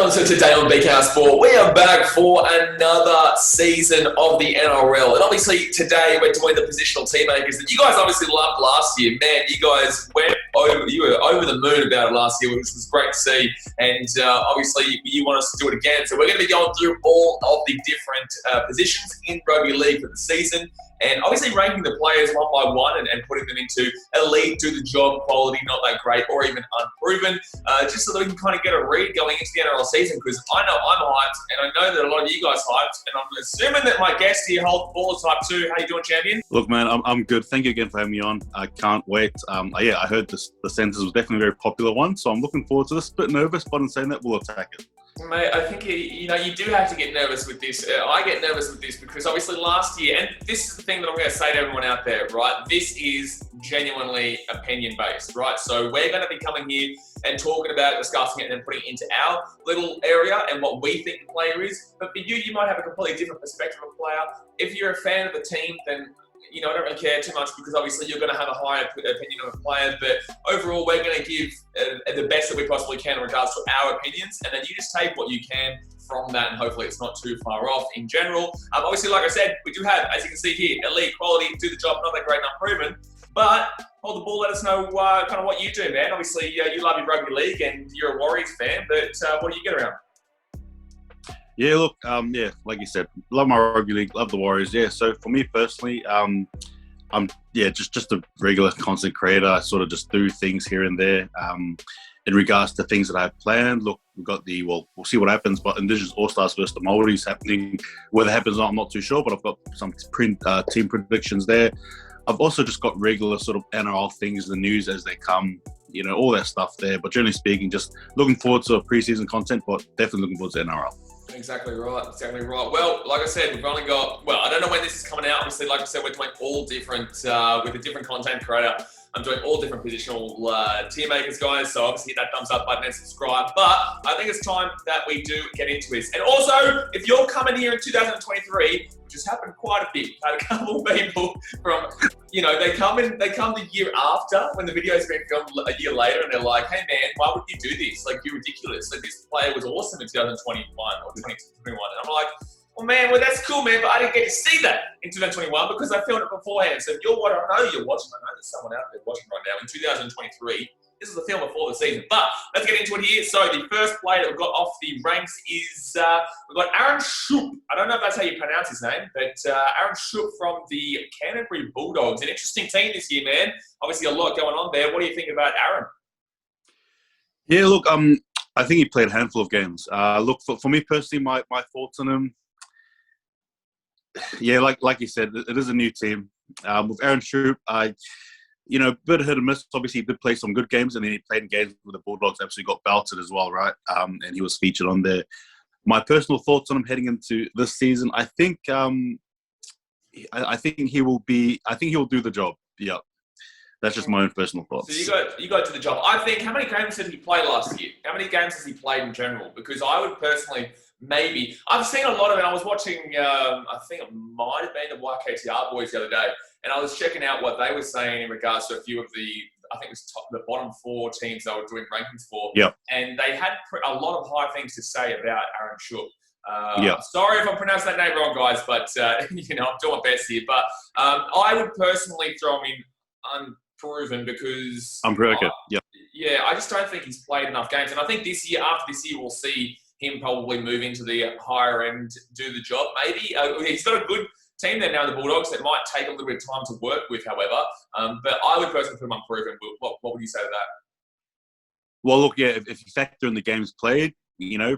Welcome to Today on BKR Sport. We are back for another season of the NRL. And obviously today we're doing the positional team makers that you guys obviously loved last year. Man, you guys you were over the moon about it last year, which was great to see. And obviously you want us to do it again. So we're going to be going through all of the different positions in rugby league for the season. And obviously ranking the players one by one and putting them into elite, do the job, quality, not that great, or even unproven, just so that we can kind of get a read going into the NRL season, because I know I'm hyped, and I know that a lot of you guys hyped, and I'm assuming that my guest here, Holt Ball, is hyped too. How you doing, champion? Look, man, I'm good. Thank you again for having me on. I can't wait. I heard the Centres was definitely a very popular one, so I'm looking forward to this. A bit nervous, but in saying that, we'll attack it. Mate, I think you do have to get nervous with this. I get nervous with this because obviously last year, and this is the thing that I'm going to say to everyone out there, right? This is genuinely opinion-based, right? So we're going to be coming here and talking about it, discussing it, and then putting it into our little area and what we think the player is. But for you might have a completely different perspective of a player. If you're a fan of the team, then I don't really care too much, because obviously you're going to have a higher opinion of a player. But overall, we're going to give the best that we possibly can in regards to our opinions, and then you just take what you can from that, and hopefully it's not too far off in general. Obviously, like I said, we do have, as you can see here, elite quality, do the job, not that great, not proven. But Hold the Ball, let us know kind of what you do, man. Obviously, you love your rugby league and you're a Warriors fan, but what do you get around? Yeah, look, like you said, love my rugby league, love the Warriors. Yeah, so for me personally, I'm just a regular content creator. I sort of just do things here and there. In regards to things that I've planned, look, we've got we'll see what happens, but Indigenous All-Stars versus the Maoris happening. Whether it happens or not, I'm not too sure, but I've got some team predictions there. I've also just got regular sort of NRL things, the news as they come, all that stuff there. But generally speaking, just looking forward to preseason content, but definitely looking forward to NRL. Exactly right. Well, like I said, we've only got, I don't know when this is coming out. Obviously, like I said, we're doing all different, with a different content creator. I'm doing all different positional team makers, guys. So obviously hit that thumbs up button and subscribe. But I think it's time that we do get into this. And also, if you're coming here in 2023, which has happened quite a bit, had a couple of people from, they come the year after when the video's been filmed a year later, and they're like, hey man, why would you do this? Like, you're ridiculous. Like, this player was awesome in 2021 or 2021. And I'm like, well, that's cool, man, but I didn't get to see that in 2021 because I filmed it beforehand. So if you're watching, I know you're watching. I know there's someone out there watching right now in 2023. This is the film before the season. But let's get into it here. So the first player that we've got off the ranks is, we've got Aaron Schoupp. I don't know if that's how you pronounce his name, but Aaron Schoupp from the Canterbury Bulldogs. An interesting team this year, man. Obviously a lot going on there. What do you think about Aaron? Yeah, look, I think he played a handful of games. Look, for me personally, my thoughts on him, yeah, like you said, it is a new team. With Aaron Schoupp, bit of hit and miss. Obviously, he did play some good games, and then he played in games with the Bulldogs. Absolutely got belted as well, right? And he was featured on there. My personal thoughts on him heading into this season, I think he will be. I think he will do the job. Yeah, that's just my own personal thoughts. So you go to the job. I think, how many games did he play last year? How many games has he played in general? Because I would personally. Maybe. I've seen a lot of it. I was watching, I think it might have been the YKTR boys the other day, and I was checking out what they were saying in regards to a few of I think it was the bottom four teams they were doing rankings for. Yeah. And they had a lot of high things to say about Aaron Schoupp. Yeah. Sorry if I'm pronouncing that name wrong, guys, but, I'm doing my best here. But I would personally throw him in unproven because... Unproven, yeah. Yeah, I just don't think he's played enough games. And I think after this year, we'll see him probably move into the higher end, do the job, maybe. He's got a good team there now in the Bulldogs that might take a little bit of time to work with, however. But I would personally put him unproven. What would you say to that? Well, look, yeah, if you factor in the games played, yeah,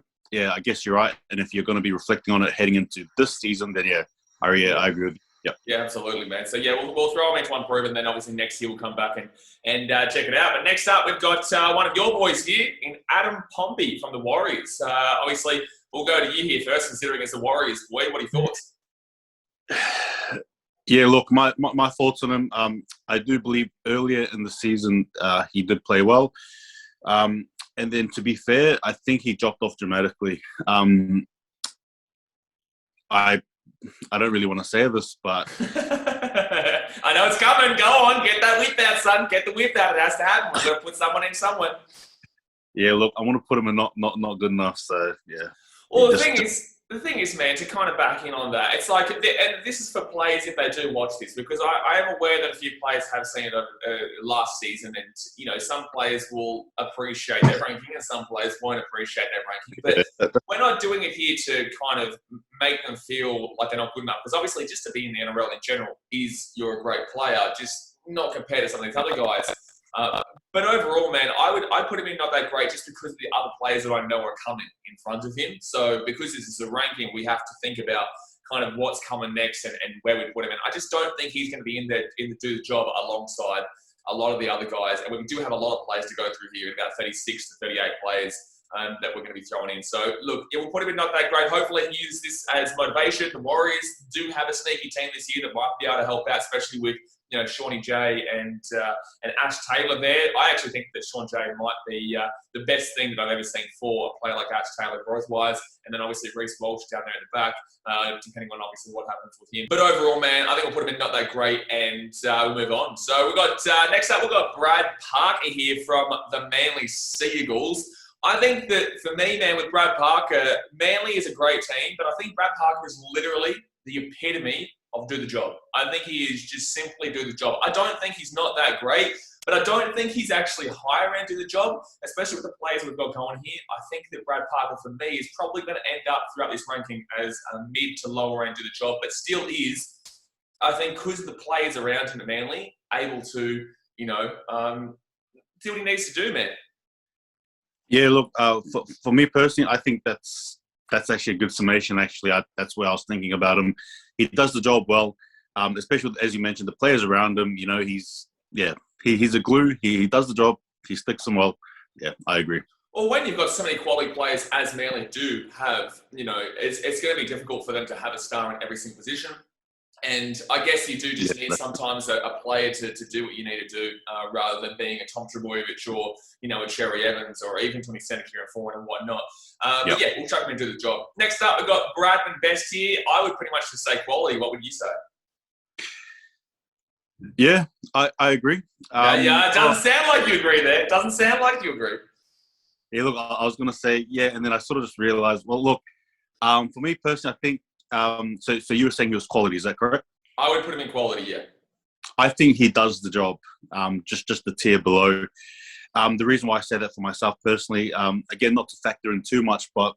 I guess you're right. And if you're going to be reflecting on it heading into this season, then yeah, I agree with you. Yep. Yeah, absolutely, man. So, yeah, we'll throw him into unproven, then obviously next year we'll come back and check it out. But next up, we've got one of your boys here in Adam Pompey from the Warriors. Obviously, we'll go to you here first, considering it's the Warriors. Boy, what are your thoughts? Yeah, look, my thoughts on him, I do believe earlier in the season he did play well. And then, to be fair, I think he dropped off dramatically. I don't really want to say this, but... I know it's coming. Go on. Get that whip out, son. Get the whip out. It has to happen. We're going to put someone in someone. Yeah, look, I want to put him in not good enough. So yeah. Well, the thing is, man, to kind of back in on that, it's like, and this is for players if they do watch this, because I am aware that a few players have seen it last season, and some players will appreciate their ranking, and some players won't appreciate their ranking. But we're not doing it here to kind of make them feel like they're not good enough, because obviously, just to be in the NRL in general you're a great player, just not compared to some of these other guys. But overall, man, I put him in not that great just because of the other players that I know are coming in front of him. So because this is a ranking, we have to think about kind of what's coming next and where we put him in. I just don't think he's going to be in there to do the job alongside a lot of the other guys. And we do have a lot of players to go through here, about 36 to 38 players that we're going to be throwing in. So look, it will put him in not that great. Hopefully he uses this as motivation. The Warriors do have a sneaky team this year that might be able to help out, especially with Shawnee J and Ash Taylor there. I actually think that Shawn J might be the best thing that I've ever seen for a player like Ash Taylor growth-wise. And then obviously Reece Walsh down there in the back, depending on obviously what happens with him. But overall, man, I think we'll put him in not that great, and we'll move on. So we've got, next up, we've got Brad Parker here from the Manly Seagulls. I think that for me, man, with Brad Parker, Manly is a great team, but I think Brad Parker is literally the epitome of do the job. I think he is just simply do the job. I don't think he's not that great, but I don't think he's actually higher end do the job, especially with the players we've got going here. I think that Brad Parker, for me, is probably going to end up throughout this ranking as a mid to lower end do the job, but still is, I think, because the players around him at Manly, able to, do what he needs to do, man. Yeah, look, for me personally, I think that's actually a good summation. Actually, that's where I was thinking about him. He does the job well, especially as you mentioned, the players around him. He's a glue. He does the job. He sticks them well. Yeah, I agree. Well, when you've got so many quality players as Manly do have, it's going to be difficult for them to have a star in every single position. And I guess you do just need sometimes a player to do what you need to do, rather than being a Tom Trbojevic or, a Cherry Evans or even Tony Seneca and forward and whatnot. But yeah, we'll chuck him and do the job. Next up, we've got Bradman Best here. I would pretty much just say quality. What would you say? Yeah, I agree. It doesn't sound like you agree there. It doesn't sound like you agree. Yeah, look, I was going to say, yeah, and then I sort of just realised, well, look, for me personally, I think, so you were saying he was quality, is that correct? I would put him in quality, yeah. I think he does the job, just the tier below. The reason why I say that for myself personally, again, not to factor in too much, but,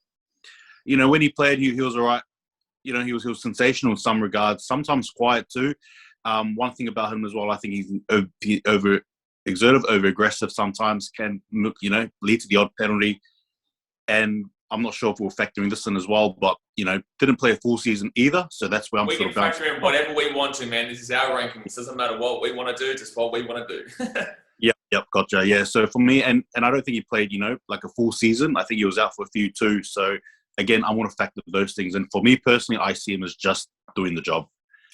when he played, he was all right. He was sensational in some regards, sometimes quiet too. One thing about him as well, I think he's over-exertive, over-aggressive sometimes, can, lead to the odd penalty. And I'm not sure if we're factoring this in as well, but, didn't play a full season either. So that's where I'm sort of going. We can factor in whatever we want to, man. This is our rankings. It doesn't matter what we want to do, just what we want to do. Yep, gotcha. Yeah, so for me, and I don't think he played, like a full season. I think he was out for a few too. So, again, I want to factor those things. And for me personally, I see him as just doing the job.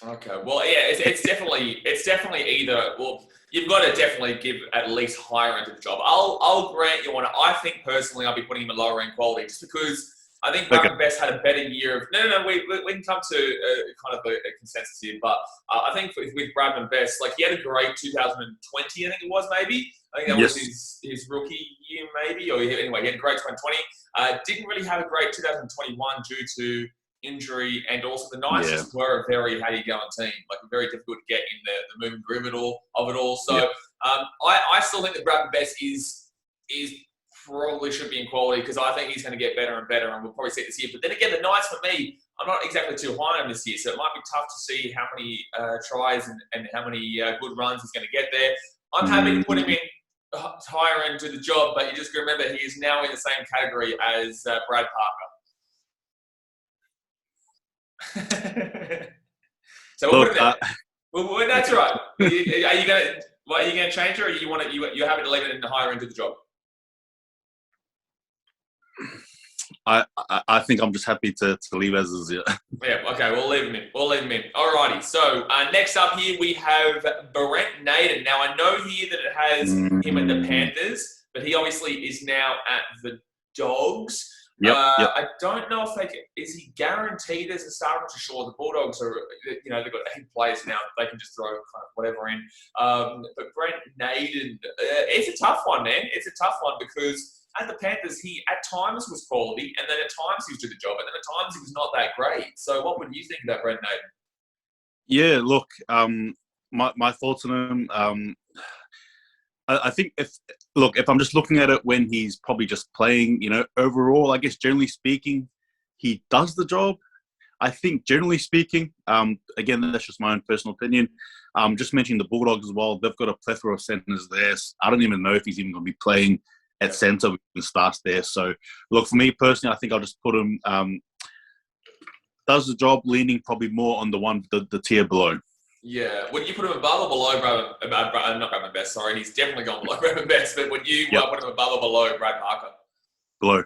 Okay. Well, yeah, it's definitely either. Well, you've got to definitely give at least higher end of the job. I'll grant you one. I think personally, I'll be putting him in lower end quality just because I think Bradman Best had a better year of. No. We can come to kind of a consensus here, but I think with Bradman Best, like he had a great 2020. I think it was maybe. I think that was his rookie year maybe, or anyway, he had a great 2020. Didn't really have a great 2021 due to injury, and also the Knights just were a very how you going team, like very difficult to get in the moving groove of it all. So I still think that Bradman Best is probably should be in quality because I think he's going to get better and better, and we'll probably see it this year. But then again, the Knights for me, I'm not exactly too high on this year, so it might be tough to see how many tries and how many good runs he's going to get there. I'm happy to put him in higher end to the job, but you just got to remember he is now in the same category as Brad Parker. So we'll put it there. Well, that's right. Are you going to change it, or you're happy to leave it in the higher end of the job? I think I'm just happy to leave as is. Yeah. Okay. We'll leave him in. Alrighty. So next up here we have Brent Naden. Now I know here that it has him at the Panthers, but he obviously is now at the Dogs. Yep. I don't know if is he guaranteed as a starter? I'm not sure. The Bulldogs are, they've got 8 players now. They can just throw kind of whatever in. But Brent Naden, it's a tough one, man. It's a tough one because at the Panthers, he at times was quality, and then at times he was doing the job, and then at times he was not that great. So what would you think about Brent Naden? Yeah, look, my thoughts on him. I think if I'm just looking at it when he's probably just playing, overall, I guess generally speaking, he does the job. I think generally speaking, again, that's just my own personal opinion. Just mentioning the Bulldogs as well, they've got a plethora of centres there. I don't even know if he's even going to be playing at centre when he starts there. So, look, for me personally, I think I'll just put him, does the job, leaning probably more on the tier below. Yeah. Would you put him above or below not Bradman Best, sorry. He's definitely gone below Bradman Best, but would you put him above or below Brad Parker? Below.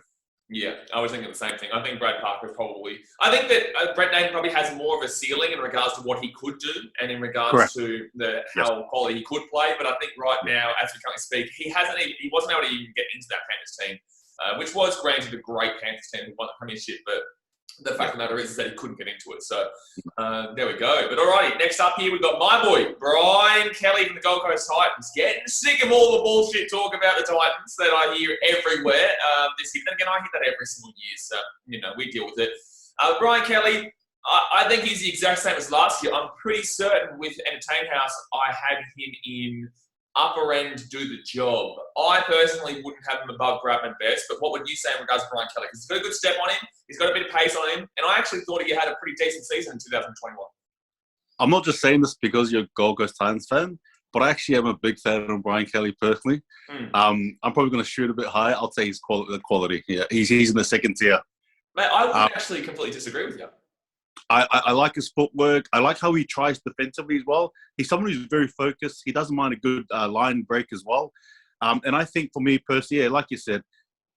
Yeah, I was thinking the same thing. I think Brad Parker probably... I think that Brent Naden probably has more of a ceiling in regards to what he could do and in regards to how quality he could play. But I think right now, as we currently speak, he wasn't able to even get into that Panthers team, which was granted a great Panthers team who won the premiership, but the fact of the matter is that he couldn't get into it. So there we go. But alrighty, next up here we've got my boy, Brian Kelly from the Gold Coast Titans. Getting sick of all the bullshit talk about the Titans that I hear everywhere this year. And again, I hear that every single year, so, we deal with it. Brian Kelly, I think he's the exact same as last year. I'm pretty certain with Entertain House, I had him in upper end do the job. I personally wouldn't have him above Bradman Best, but what would you say in regards to Brian Kelly? Because he's got a good step on him, he's got a bit of pace on him, and I actually thought he had a pretty decent season in 2021. I'm not just saying this because you're a Gold Coast Titans fan, but I actually am a big fan of Brian Kelly personally. I'm probably going to shoot a bit high. I'll say he's quality. Yeah, he's in the second tier. Mate, I would actually completely disagree with you. I like his footwork. I like how he tries defensively as well. He's someone who's very focused. He doesn't mind a good line break as well. And I think for me personally, like you said,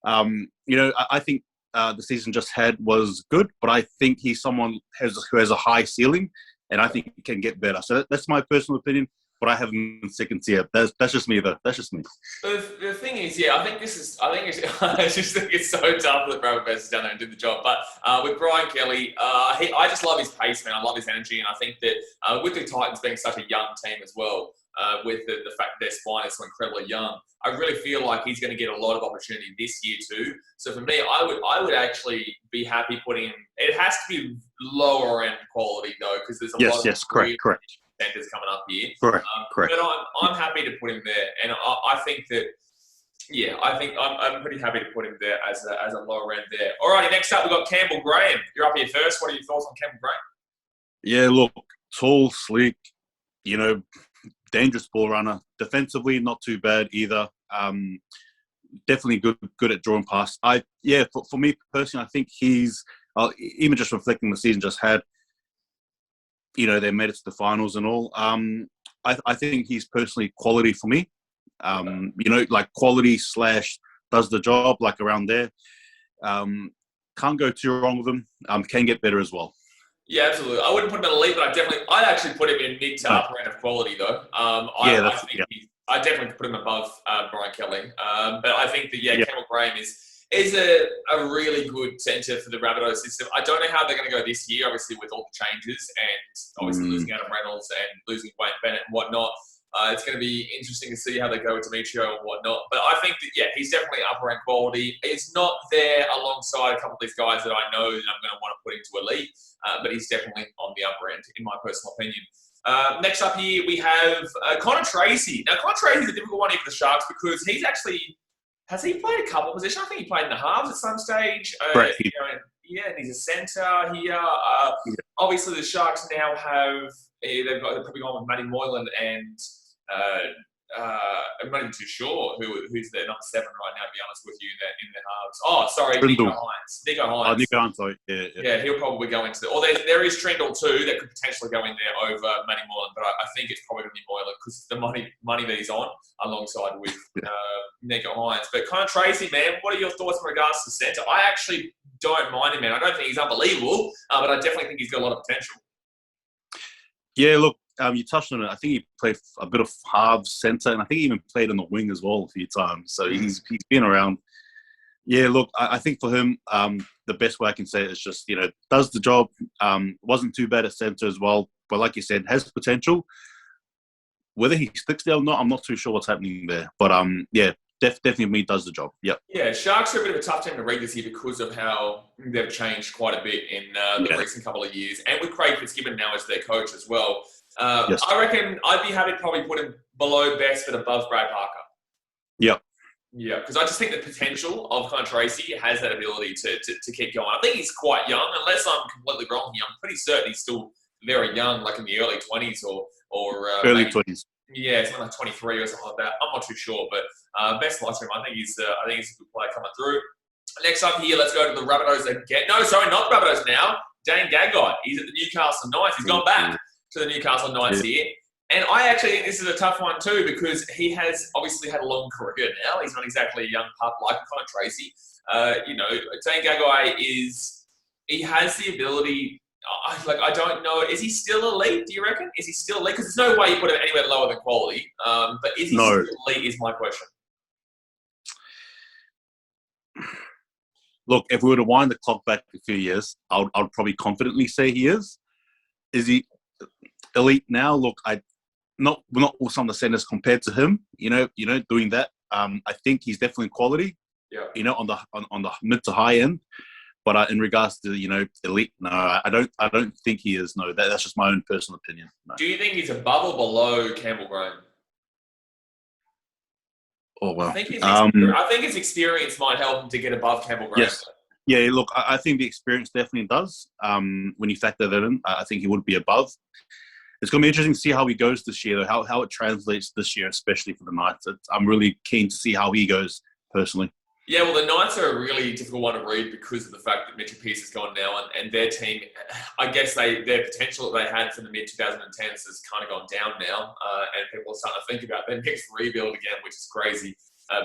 I think the season just had was good, but I think he's someone who has a high ceiling, and I think he can get better. So that's my personal opinion. But I have him in second tier. That's just me, though. That's just me. The thing is, I just think it's so tough that Bradman Best is down there and did the job. But with Brian Kelly, I just love his pace, man. I love his energy. And I think that with the Titans being such a young team as well, with the fact that their spine is so incredibly young, I really feel like he's going to get a lot of opportunity this year too. So for me, I would actually be happy putting him. It has to be lower end quality though, because there's a lot of correct. Centers coming up here. Correct. But I'm happy to put him there, and I think that. Yeah, I think I'm pretty happy to put him there as a lower end there. Alrighty, next up we've got Campbell Graham. You're up here first. What are your thoughts on Campbell Graham? Yeah, look, tall, sleek, dangerous ball runner. Defensively, not too bad either. Definitely good at drawing past. For me personally, I think he's even just reflecting the season just had. They made it to the finals and all. I think he's personally quality for me. Like quality / does the job, like around there. Can't go too wrong with him. Can get better as well. Yeah, absolutely. I wouldn't put him in elite, but I'd actually put him in mid to upper end of quality though. I definitely put him above Brian Kelly. But I think that Campbell Graham is a really good centre for the Rabbitohs system. I don't know how they're going to go this year, obviously, with all the changes and obviously losing Adam Reynolds and losing Wayne Bennett and whatnot. It's going to be interesting to see how they go with Timoko and whatnot. But I think that, he's definitely upper-end quality. It's not there alongside a couple of these guys that I know that I'm going to want to put into elite, but he's definitely on the upper end, in my personal opinion. Next up here, we have Connor Tracey. Now, Connor Tracey is a difficult one here for the Sharks because he's actually... Has he played a couple of positions? I think he played in the halves at some stage. Right. And he's a centre here. Obviously, the Sharks now have... They've probably gone with Matty Moylan and... I'm not even too sure who's their number 7 right now, to be honest with you, in their halves. Oh, sorry, Nico Hines. Nico Hines. Sorry. Yeah, he'll probably go into... Or there is Trindle too that could potentially go in there over Matty Moylan, but I think it's probably going to be Moylan because the money that he's on alongside with Nico Hines. But Connor Tracey, man, what are your thoughts in regards to centre? I actually don't mind him, man. I don't think he's unbelievable, but I definitely think he's got a lot of potential. Yeah, look, you touched on it. I think he played a bit of halves centre, and I think he even played on the wing as well a few times. So he's been around. Yeah, look, I think for him, the best way I can say it is just, does the job. Wasn't too bad at centre as well. But like you said, has potential. Whether he sticks there or not, I'm not too sure what's happening there. But, definitely me does the job. Yep. Yeah, Sharks are a bit of a tough team to read this year because of how they've changed quite a bit in the recent couple of years. And with Craig Fitzgibbon now as their coach as well. Yes. I reckon I'd be happy to probably put him below best but above Brad Parker. Yep. Yeah, because I just think the potential of kind of Tracey has that ability to keep going. I think he's quite young, unless I'm completely wrong here. I'm pretty certain he's still very young, like in the early 20s or early 20s. Yeah, something like 23 or something like that. I'm not too sure, but best luck to him. I think he's a good player coming through. Next up here, let's go to the Rabbitohs again. No, sorry, not the Rabbitohs now. Dane Gagai. He's at the Newcastle Knights. He's gone back to the Newcastle Knights here. And I actually think this is a tough one too because he has obviously had a long career now. He's not exactly a young pup like Connor Tracey. Dane Gagai he has the ability. I don't know. Is he still elite? Do you reckon? Is he still elite? Because there's no way you put him anywhere lower than quality. But is he still elite? Is my question. Look, if we were to wind the clock back a few years, I'd probably confidently say he is. Is he elite now? Look, we're not all some of the centers compared to him. Doing that. I think he's definitely quality. Yeah. On the mid to high end. But in regards to elite, no, I don't think he is. No, that's just my own personal opinion. No. Do you think he's above or below Campbell Graham? Oh well, I think his experience might help him to get above Campbell Graham. Yes, yeah. Look, I think the experience definitely does. When you factor that in, I think he would be above. It's going to be interesting to see how he goes this year, though, how it translates this year, especially for the Knights. I'm really keen to see how he goes personally. Yeah, well, the Knights are a really difficult one to read because of the fact that Mitchell Pearce is gone now, and their team, I guess their potential that they had from the mid-2010s has kind of gone down now, and people are starting to think about their next rebuild again, which is crazy.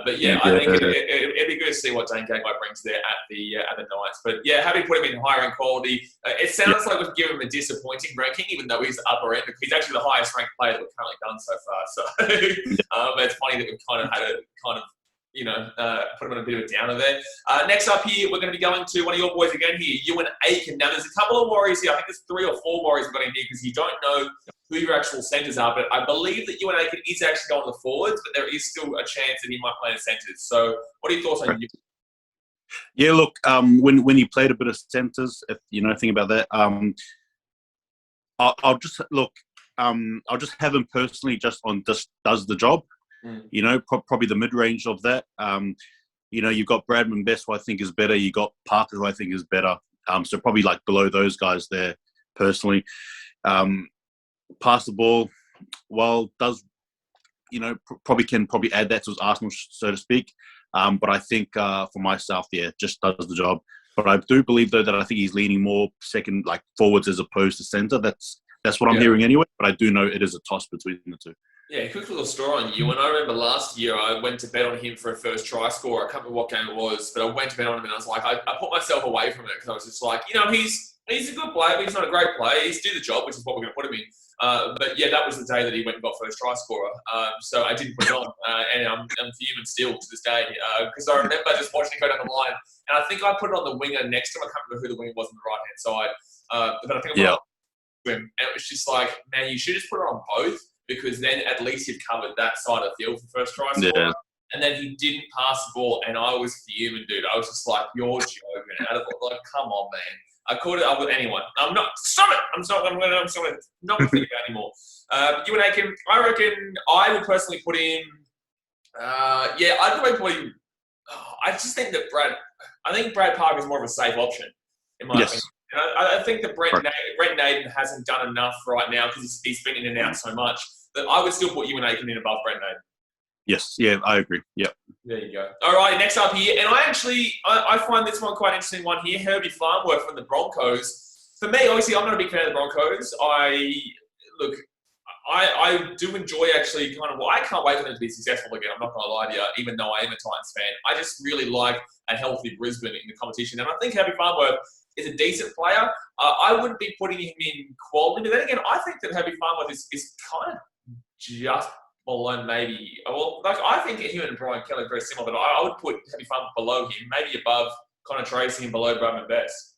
But yeah, I think it'd be good to see what Dane Gagai brings there at the Knights. But yeah, happy to put him in higher end quality. It sounds like we've given him a disappointing ranking, even though he's the upper end. He's actually the highest ranked player that we've currently done so far. So but it's funny that we've kind of had a put him on a bit of a downer there. Next up here, we're going to be going to one of your boys again here, Euan Aitken. Now, there's a couple of Warriors here. I think there's 3 or 4 Warriors we've got in here because you don't know who your actual centres are. But I believe that Euan Aitken is actually going to the forwards, but there is still a chance that he might play in centres. So what are your thoughts on you? Yeah, look, when he played a bit of centres, if you know anything about that, I'll just have him personally just does the job. Probably the mid-range of that. You've got Bradman Best, who I think is better. You got Parker, who I think is better. So probably like below those guys there, personally. Pass the ball, well, does probably add that to his arsenal, so to speak. But I think for myself, just does the job. But I do believe though that I think he's leaning more second, like forwards as opposed to centre. That's what I'm hearing anyway. But I do know it is a toss between the two. Yeah, quick little story on you. And I remember last year I went to bet on him for a first try score. I can't remember what game it was, but I went to bet on him and I was like, I put myself away from it because I was just like, he's a good player, but he's not a great player. He's do the job, which is what we're going to put him in. But yeah, that was the day that he went and got first try scorer. So I didn't put it on, and I'm fuming still to this day because I remember just watching him go down the line, and I think I put it on the winger next to him. I can't remember who the winger was on the right hand side, but I think I put it on him, and it was just like, man, you should just put it on both. Because then at least you've covered that side of the field for first try score. Yeah. And then he didn't pass the ball, and I was fuming, dude. I was just like, you're joking. Like, come on, man. I called it up with anyone. I'm not. Stop it. I'm not going to think about anymore. Euan Aitken, I reckon I would personally put him. I'd probably put him. I just think that Brad Parker is more of a safe option in my opinion. And I think that Brent Naden hasn't done enough right now because he's been in and out so much that I would still put Euan Aitken in above Brent Naden. Yes, yeah, I agree. Yep. There you go. All right, next up here, and I find this one quite interesting one here. Herbie Farnworth from the Broncos. For me, obviously, I'm not a big fan of the Broncos. I do enjoy actually I can't wait for them to be successful again. I'm not going to lie to you, even though I am a Titans fan. I just really like a healthy Brisbane in the competition, and I think Herbie Farnworth is a decent player. I wouldn't be putting him in quality, but then again, I think that Herbie Farnworth is kind of just below maybe. Well, I think him and Brian Kelly are very similar, but I would put Herbie Farnworth below him, maybe above Connor Tracey and below Bradman Best.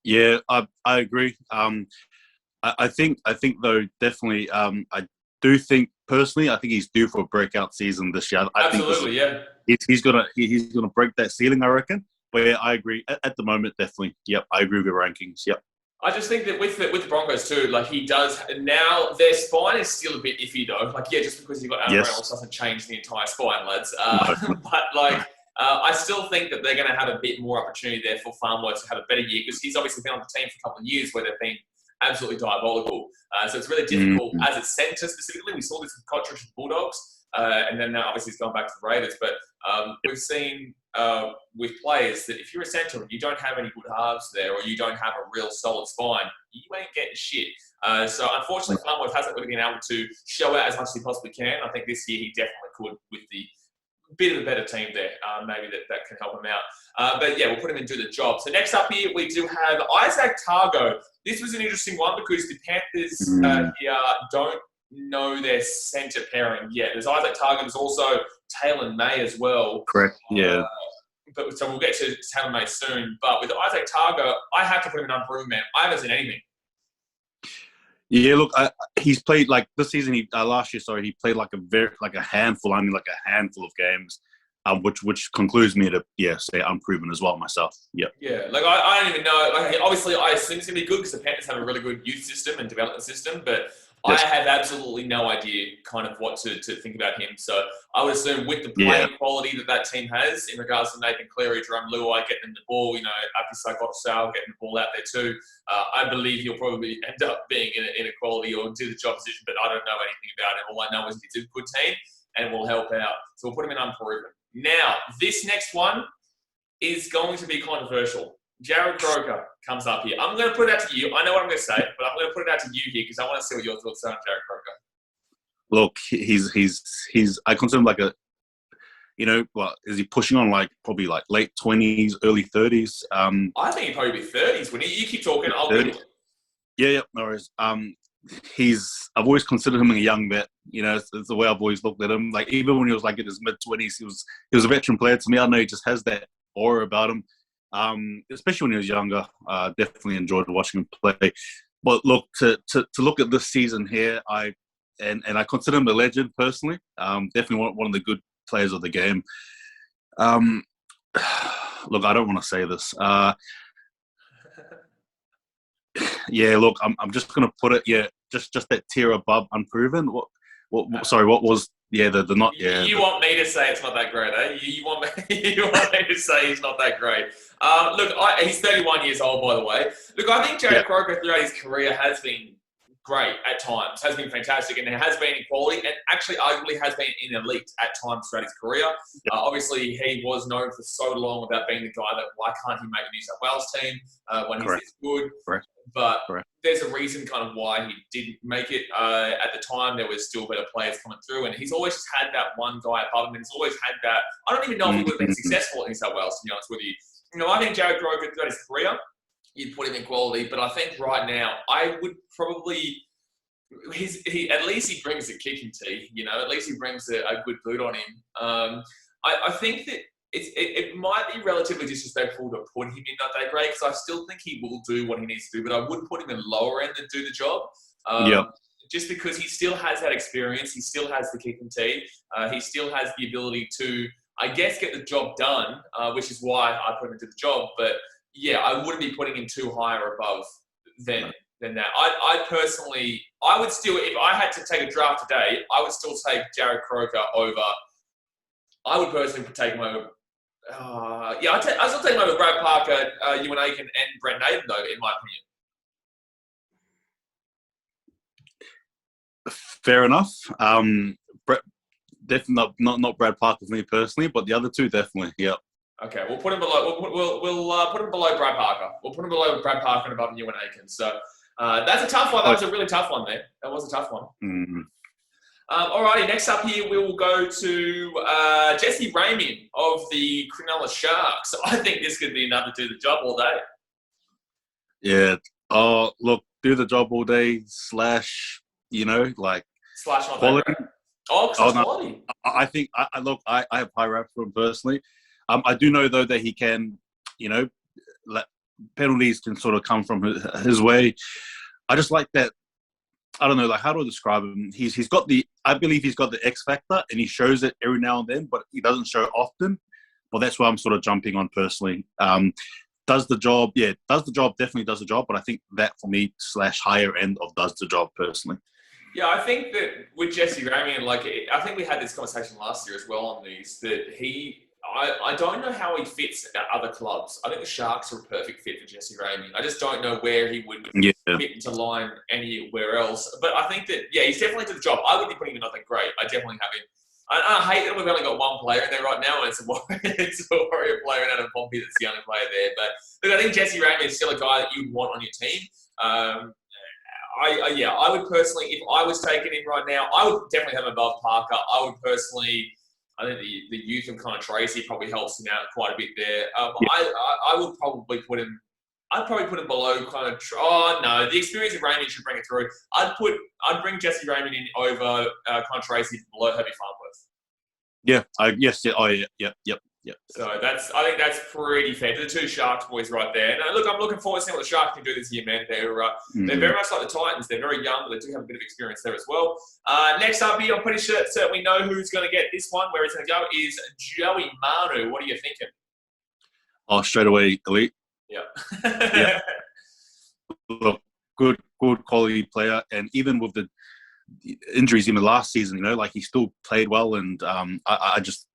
Yeah, I agree. I think though definitely I do think personally, I think he's due for a breakout season this year. I Absolutely, think he's gonna break that ceiling, I reckon. But yeah, I agree. At the moment, definitely. Yep, I agree with the rankings. Yep. I just think that with the Broncos too, like he does now, their spine is still a bit iffy though. Like just because you've got Adam Reynolds doesn't change the entire spine, lads. But like I still think that they're going to have a bit more opportunity there for Farnworth to have a better year because he's obviously been on the team for a couple of years where they've been absolutely diabolical. So it's really difficult as a centre specifically. We saw this with Kotrick with the Bulldogs, and then now obviously he's gone back to the Raiders. But we've seen with players that if you're a centre and you don't have any good halves there or you don't have a real solid spine, you ain't getting shit. So unfortunately, Farnworth hasn't really been able to show out as much as he possibly can. I think this year he definitely could with the bit of a better team there. Maybe that can help him out. But yeah, we'll put him into the job. So next up here, we do have Izack Tago. This was an interesting one because the Panthers here don't know their centre pairing yet. There's Izack Tago. There's also Taylan May as well. Correct, yeah. But so we'll get to Taylan May soon. But with Izack Tago, I have to put him in unproven man. I haven't seen anything. Yeah, look, he's played like this season. Last year, sorry, he played like a handful. I mean, like a handful of games, which concludes me to say unproven as well myself. Yeah. Yeah, like I don't even know. Like obviously, I assume it's gonna be good because the Panthers have a really good youth system and development system, but yes. I have absolutely no idea kind of what to think about him. So I would assume with the playing quality that team has in regards to Nathan Cleary, Jerome Luai getting them the ball, Apisa Sal getting the ball out there too, I believe he'll probably end up being in a quality or do the job position, but I don't know anything about him. All I know is it's a good team and will help out. So we'll put him in unproven. Now, this next one is going to be controversial. Jarrod Croker comes up here. I'm going to put it out to you. I know what I'm going to say, but I'm going to put it out to you here because I want to see what your thoughts are on Jarrod Croker. Look, he's I consider him like a, is he pushing on like probably like late 20s, early 30s? I think he'd probably be 30s. When you keep talking, I'll do it. Yeah, no worries. I've always considered him a young vet. It's the way I've always looked at him. Like even when he was like in his mid-20s, he was a veteran player to me. I know he just has that aura about him. Especially when he was younger, definitely enjoyed watching him play. But look, to look at this season here, I consider him a legend personally. Definitely one of the good players of the game. Look, I don't want to say this. Look, I'm just gonna put it. Just that tier above unproven. Sorry, what was the not? You want me to say it's not that great, eh? You want me to say he's not that great? Look, he's 31 years old, by the way. Look, I think Jarrod Croker throughout his career has been great at times, has been fantastic, and has been in quality, and actually arguably has been in elite at times throughout his career. Obviously, he was known for so long about being the guy that why can't he make the New South Wales team when he's this good? Correct. But there's a reason kind of why he didn't make it. At the time, there was still better players coming through, and he's always just had that one guy above him, and he's always had that. I don't even know if he would have been successful in New South Wales, to be honest with you. I think Jarrod Croker throughout his career, you'd put him in quality, but I think right now, I would probably at least he brings a kicking tee. At least he brings a good boot on him. I think that it might be relatively disrespectful to put him in not that great because I still think he will do what he needs to do, but I would put him in lower end and do the job. Just because he still has that experience, he still has the kicking tee, he still has the ability to, I guess, get the job done, which is why I put him into the job. But yeah, I wouldn't be putting him too high or above than that. I personally, I would still, if I had to take a draft today, I would still take Jarrod Croker over. I would personally take him over. I still take him over Brad Parker, Euan Aitken, and Brent Naden, though, in my opinion. Fair enough. Definitely not Brad Parker for me personally, but the other two definitely. Yep. Okay, we'll put him below. We'll put him below Brad Parker. We'll put him below Brad Parker and above Euan Aitken. So that's a tough one. That was a really tough one there. That was a tough one. Mm-hmm. Alrighty, next up here we will go to Jesse Ramien of the Cronulla Sharks. So I think this could be another do the job all day. Yeah. Oh, look, do the job all day / slash on quality. Quality. I think I have high raps for him personally. I do know though that he can, penalties can sort of come from his way. I just like that. I don't know, like, how do I describe him? I believe he's got the X factor, and he shows it every now and then, but he doesn't show it often. Well, that's why I'm sort of jumping on personally. Does the job? Yeah, does the job, definitely does the job, but I think that for me, / higher end of does the job personally. Yeah, I think that with Jesse Ramien, like, I think we had this conversation last year as well on these, that I don't know how he fits at other clubs. I think the Sharks are a perfect fit for Jesse Ramien. I just don't know where he would fit into line anywhere else. But I think that, yeah, he's definitely to the job. I wouldn't be putting him in nothing great. I definitely have him. I hate that we've only got one player in there right now, and it's a Warrior player in Adam Pompey that's the only player there. But look, I think Jesse Ramien is still a guy that you'd want on your team. I would personally, if I was taking him right now, I would definitely have him above Parker. I would personally, I think the youth of kind of Tracey probably helps him out quite a bit there. I would probably put him. I'd probably put him below kind of. Oh no, the experience of Ramien should bring it through. I'd bring Jesse Ramien in over kind of Tracey below Herbie Farnworth. Yeah. Yep. So I think that's pretty fair. The two Sharks boys right there. And look, I'm looking forward to seeing what the Sharks can do this year, man. They're very much like the Titans. They're very young, but they do have a bit of experience there as well. Next up here, I'm pretty sure we know who's going to get this one. Where it's going to go is Joey Manu. What are you thinking? Oh, straight away, elite. Yeah. Look, good quality player, and even with the injuries in the last season, like, he still played well, and I just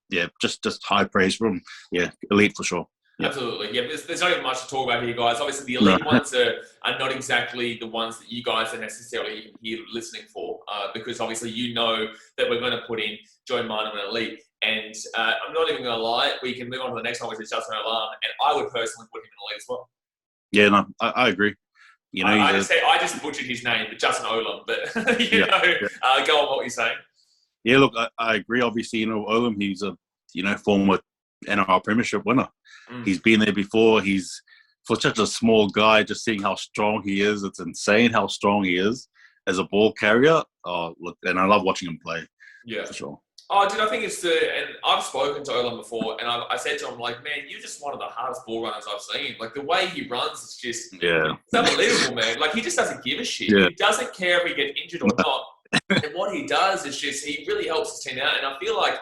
high praise for him. Yeah, elite for sure. Yeah. Absolutely. Yeah, there's not even much to talk about here, guys. Obviously, the elite ones are not exactly the ones that you guys are necessarily here listening for, because obviously you know that we're going to put in Joey Manu and elite. And I'm not even going to lie, we can move on to the next one, which is Justin Olam, and I would personally put him in elite as well. Yeah, no, I agree. I just butchered his name, but Justin Olam. But go on what you're saying. Yeah, look, I agree. Obviously, Olam, he's a former NRL premiership winner. He's been there before. He's, for such a small guy, just seeing how strong he is. It's insane how strong he is as a ball carrier. Oh, look, and I love watching him play. Yeah, for sure. Oh, dude, I think and I've spoken to Olam before, and I said to him, like, man, you're just one of the hardest ball runners I've seen. Like, the way he runs, it's just, it's unbelievable, man. Like, he just doesn't give a shit. Yeah. He doesn't care if he gets injured or not. And what he does is just, he really helps his team out. And I feel like,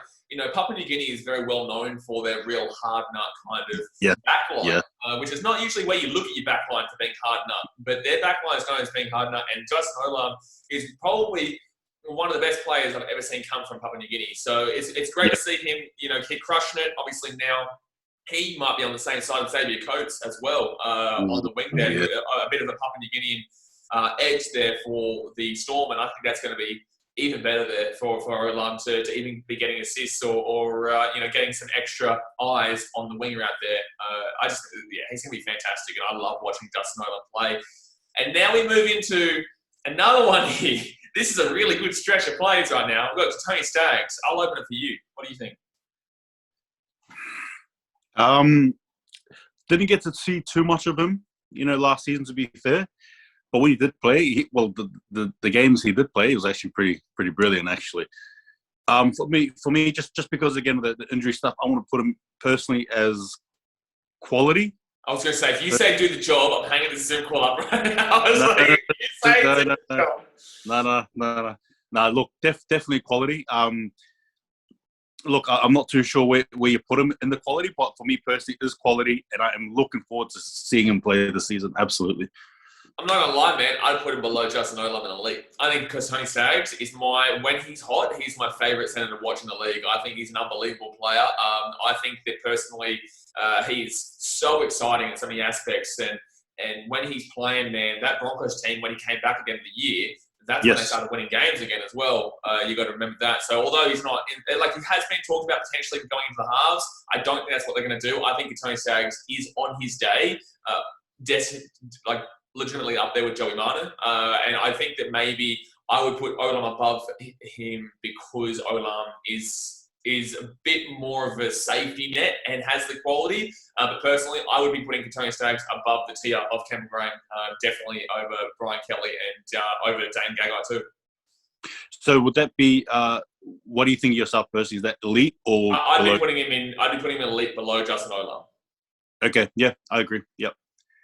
Papua New Guinea is very well known for their real hard nut kind of backline, which is not usually where you look at your backline for being hard nut, but their backline is known as being hard nut. And Justin Olam is probably one of the best players I've ever seen come from Papua New Guinea. So it's great to see him, keep crushing it. Obviously now he might be on the same side of Xavier Coates as well on the wing there. A bit of a Papua New Guinean edge there for the Storm, and I think that's going to be even better there for Olam to even be getting assists or getting some extra eyes on the winger out there. He's going to be fantastic, and I love watching Justin Olam play. And now we move into another one here. This is a really good stretch of plays right now. We've got Kotoni Staggs. I'll open it for you. What do you think? Didn't get to see too much of him, last season, to be fair. But when he did play, the games he did play, he was actually pretty brilliant, actually. For me, just because, again, the injury stuff, I want to put him personally as quality. I was going to say, if you say do the job, I'm hanging the Zoom call up right now. I was like, you say do the job. No. Look, definitely quality. Look, I'm not too sure where you put him in the quality, but for me personally, it is quality, and I am looking forward to seeing him play this season. Absolutely. I'm not going to lie, man. I'd put him below Justin Olam in the league. I think Kotoni Staggs is when he's hot, he's my favourite centre to watch in the league. I think he's an unbelievable player. I think that personally, he's so exciting in so many aspects. And when he's playing, man, that Broncos team, when he came back again in the year, that's when they started winning games again as well. You got to remember that. So although he's not, he has been talked about potentially going into the halves, I don't think that's what they're going to do. I think Kotoni Staggs is on his day, legitimately up there with Joey Manu. And I think that maybe I would put Olam above him because Olam is a bit more of a safety net and has the quality. But personally, I would be putting Kotoni Staggs above the tier of Campbell Graham, definitely over Brian Kelly and over Dane Gagai too. So would that be, what do you think yourself personally? Is that elite or I'd be putting him in elite below Justin Olam. Okay, yeah, I agree. Yep.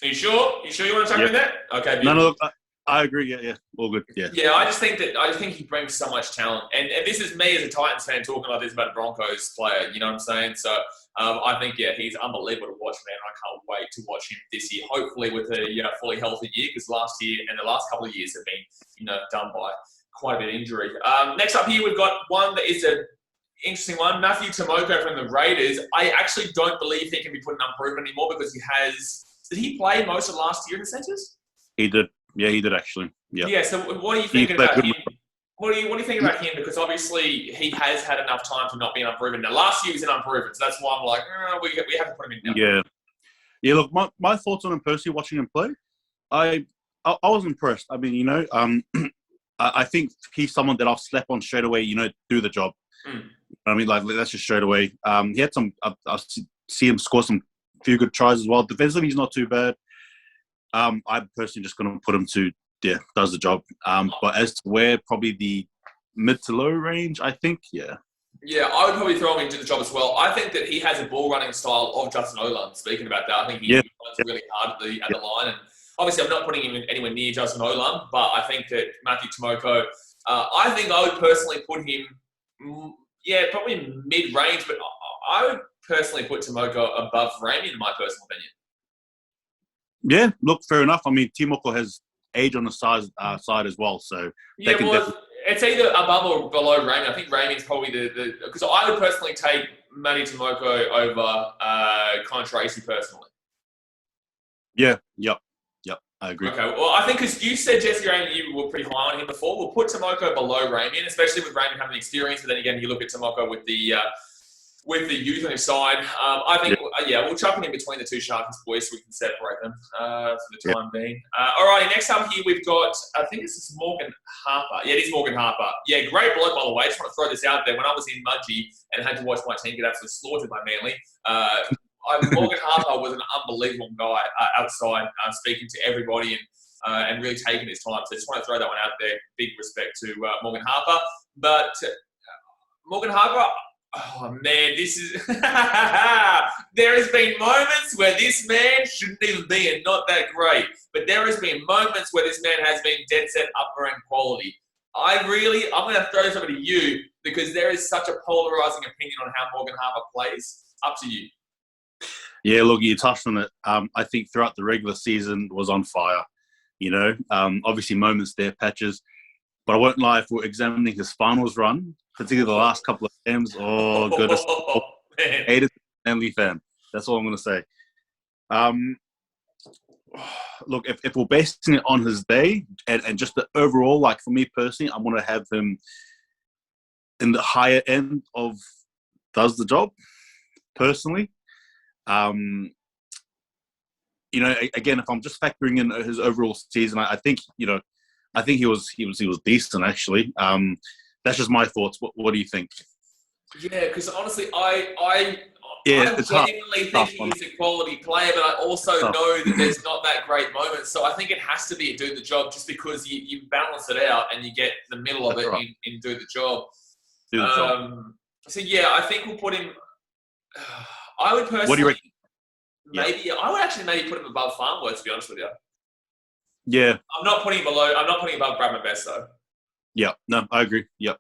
Are you sure? You want to talk about that? Okay. No, I agree. Yeah, all good. Yeah. Yeah, I just think he brings so much talent, and this is me as a Titans fan talking like this about a Broncos player. You know what I'm saying? So I think he's unbelievable to watch, man. I can't wait to watch him this year. Hopefully with a fully healthy year, because last year and the last couple of years have been done by quite a bit of injury. Next up here we've got one that is a interesting one. Matthew Timoko from the Raiders. I actually don't believe he can be put in unproven anymore because did he play most of last year in the centres? He did. Yeah, he did actually. Yeah. Yeah. So what are you thinking about him? What do you think about him? Because obviously he has had enough time to not be an unproven. Now last year he was an unproven, so that's why I'm like, we have to put him in now. Yeah. Look, my thoughts on him personally, watching him play, I was impressed. I mean, I think he's someone that I'll slap on straight away. Do the job. I mean, like that's just straight away. He had some. I see him score some few good tries as well. Defensively, he's not too bad. I'm personally just going to put him to does the job. But as to where probably the mid to low range, I think Yeah, I would probably throw him into the job as well. I think that he has a ball running style of Justin Olam. Speaking about that, I think he runs really hard at the line, and obviously I'm not putting him anywhere near Justin Olam, but I think that Matthew Timoko, I think I would personally put him, probably mid-range, but I would personally put Timoko above Ramien in my personal opinion. Yeah, look, fair enough. I mean, Timoko has age on the side as well, so it's either above or below Ramien. I think Ramien's probably the because I would personally take Matty Timoko over Connor Tracey personally. Yep, I agree. Okay, well, I think because you said Jesse Ramien, you were pretty high on him before. We'll put Timoko below Ramien, especially with Ramien having experience. But then again, you look at Timoko with the youth on his side. I think, we'll chuck him in between the two Sharkies boys so we can separate them for the time being. Alrighty, next up here we've got, I think this is Morgan Harper. Yeah, it is Morgan Harper. Yeah, great bloke, by the way. Just want to throw this out there. When I was in Mudgee and had to watch my team get absolutely slaughtered by Manly, Morgan Harper was an unbelievable guy outside, speaking to everybody and really taking his time. So just want to throw that one out there. Big respect to Morgan Harper. But Morgan Harper, oh man, this is there has been moments where this man shouldn't even be and not that great. But there has been moments where this man has been dead set upper end quality. I'm going to throw this over to you because there is such a polarizing opinion on how Morgan Harper plays. Up to you. Yeah, look, you touched on it. I think throughout the regular season was on fire. Obviously moments there, patches. But I won't lie, if we're examining his finals run, particularly the last couple of games, oh, goodness. Hated Manly fan. That's all I'm going to say. Look, if we're basing it on his day and just the overall, like for me personally, I want to have him in the higher end of does the job, personally. Again, if I'm just factoring in his overall season, I think he was decent actually. That's just my thoughts. What do you think? Yeah, because honestly, I genuinely think he's a quality player, but I also know that there's not that great moment. So I think it has to be a do the job, just because you balance it out and you get the middle of it in do the job. So yeah, I think we'll put him. I would personally. What do you reckon? I would actually maybe put him above Farnworth, to be honest with you. Yeah. I'm not putting him above Bradman Best though. Yeah. No, I agree. Yep.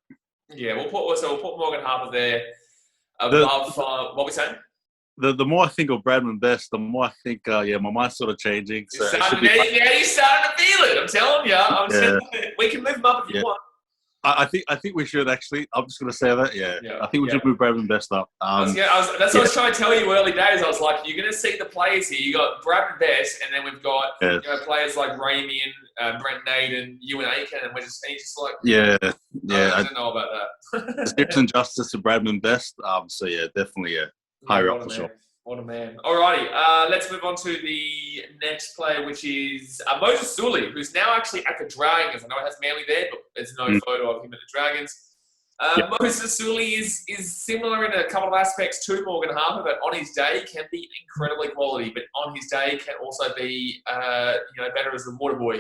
Yeah, we'll put Morgan Harper there above. What we saying? The more I think of Bradman Best, the more I think, my mind's sort of changing. So you're starting to feel it. I'm telling you. We can move him up if you want. I think we should actually. I'm just going to say that. Yeah. I think we should move Bradman Best up. That's what I was trying to tell you early days. I was like, you're going to see the players here. You got Bradman Best, and then we've got players like Ramien, Brent Naden, Euan Aitken, and he's just like, I don't know about that. There's injustice to Bradman Best. So yeah, definitely higher up for sure. What a man. Alrighty, let's move on to the next player, which is Moses Suli, who's now actually at the Dragons. I know it has Manly there, but there's no photo of him at the Dragons. Moses Suli is similar in a couple of aspects to Morgan Harper, but on his day can be incredibly quality, but on his day can also be better as the water boy,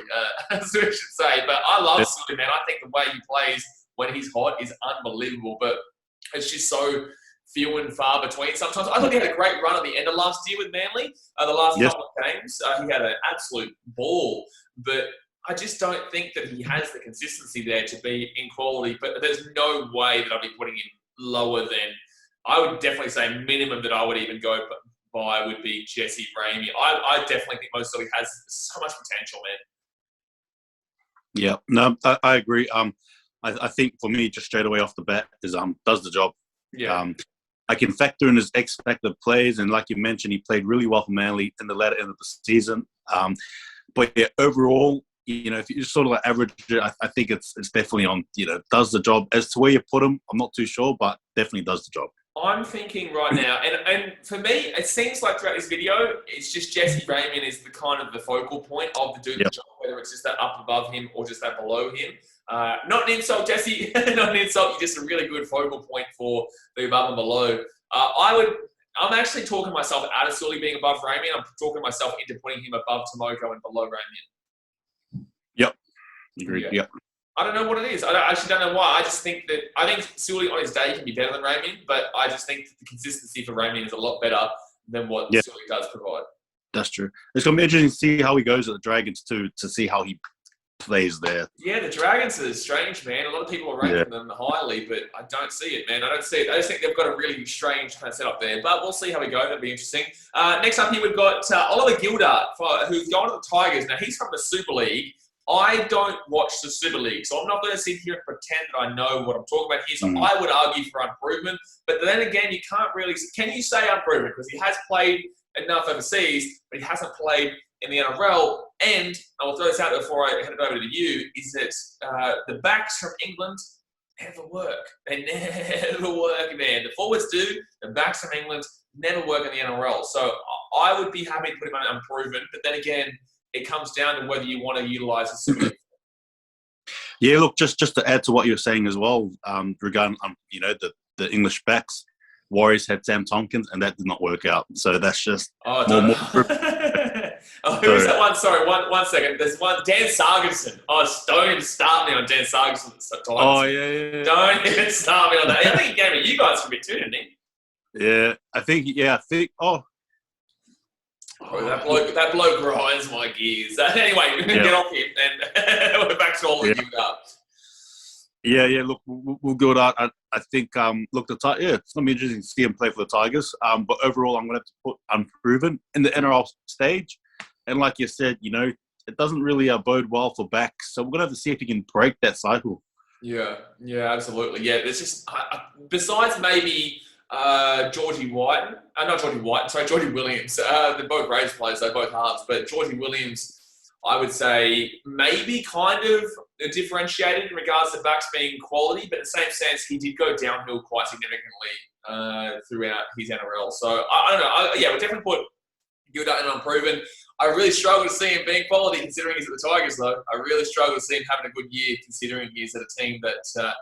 as we should say. But I love Suli, man. I think the way he plays when he's hot is unbelievable, but it's just so few and far between sometimes. I thought he had a great run at the end of last year with Manly. The last couple of games, he had an absolute ball. But I just don't think that he has the consistency there to be in quality. But there's no way that I'll be putting him lower than. I would definitely say minimum that I would even go by would be Jesse Ramien. I definitely think Mo Suli has so much potential, man. Yeah, no, I agree. I think for me, just straight away off the bat, is does the job. Yeah. I can factor in his X-factor plays, and like you mentioned, he played really well for Manly in the latter end of the season. But yeah, overall, if you sort of like average it, I think it's definitely on, does the job. As to where you put him, I'm not too sure, but definitely does the job. I'm thinking right now, and for me, it seems like throughout this video, it's just Jesse Ramien is the kind of the focal point of the dude, job, whether it's just that up above him or just that below him. Not an insult, Jesse. Not an insult. You're just a really good focal point for the above and below. I'm actually talking myself out of Suli being above Ramien. I'm talking myself into putting him above Timoko and below Ramien. Yep. Agreed. Yeah. Yep. I don't know what it is. I actually don't know why. I just think that Suli on his day can be better than Ramien, but I just think that the consistency for Ramien is a lot better than what Suli does provide. That's true. It's going to be interesting to see how he goes at the Dragons too, to see how he plays there. Yeah, the Dragons are strange, man. A lot of people are ranking them highly, but I don't see it, man. I don't see it. I just think they've got a really strange kind of setup there, but we'll see how we go. That'll be interesting. Next up here, we've got Oliver Gildart, who's going to the Tigers. Now, he's from the Super League. I don't watch the Super League, so I'm not going to sit here and pretend that I know what I'm talking about here. So I would argue for improvement, but then again, you can't really. Can you say improvement? Because he has played enough overseas, but he hasn't played in the NRL. And I will throw this out there before I hand it over to you: is that the backs from England never work. They never work, man. The forwards do. The backs from England never work in the NRL. So I would be happy to put him on improvement, but then again, it comes down to whether you want to utilise the Super League. Yeah, look, just to add to what you're saying as well, regarding the English backs, Warriors had Sam Tompkins, and that did not work out. So that's just more. Who is that one? Sorry, one second. There's one, Dan Sargison. Don't even start me on Dan Sargison. Oh, yeah. Don't even start me on that. I think he gave it you guys for a bit too, didn't he? Yeah, I think. That bloke grinds my gears. Anyway, we can get off here, and we're back to all of you up. Yeah. Look, we'll go with that. I think. Look, it's going to be interesting to see him play for the Tigers. But overall, I'm going to have to put unproven in the NRL stage. And like you said, it doesn't really bode well for backs. So we're going to have to see if he can break that cycle. Yeah, absolutely. Yeah, there's just besides maybe. Georgie Williams. They're both Braves players, they're both halves, but Georgie Williams, I would say, maybe kind of differentiated in regards to backs being quality, but in the same sense, he did go downhill quite significantly throughout his NRL. So, I don't know. We'll definitely put Gildart in unproven. I really struggle to see him being quality considering he's at the Tigers, though. I really struggle to see him having a good year considering he's at a team that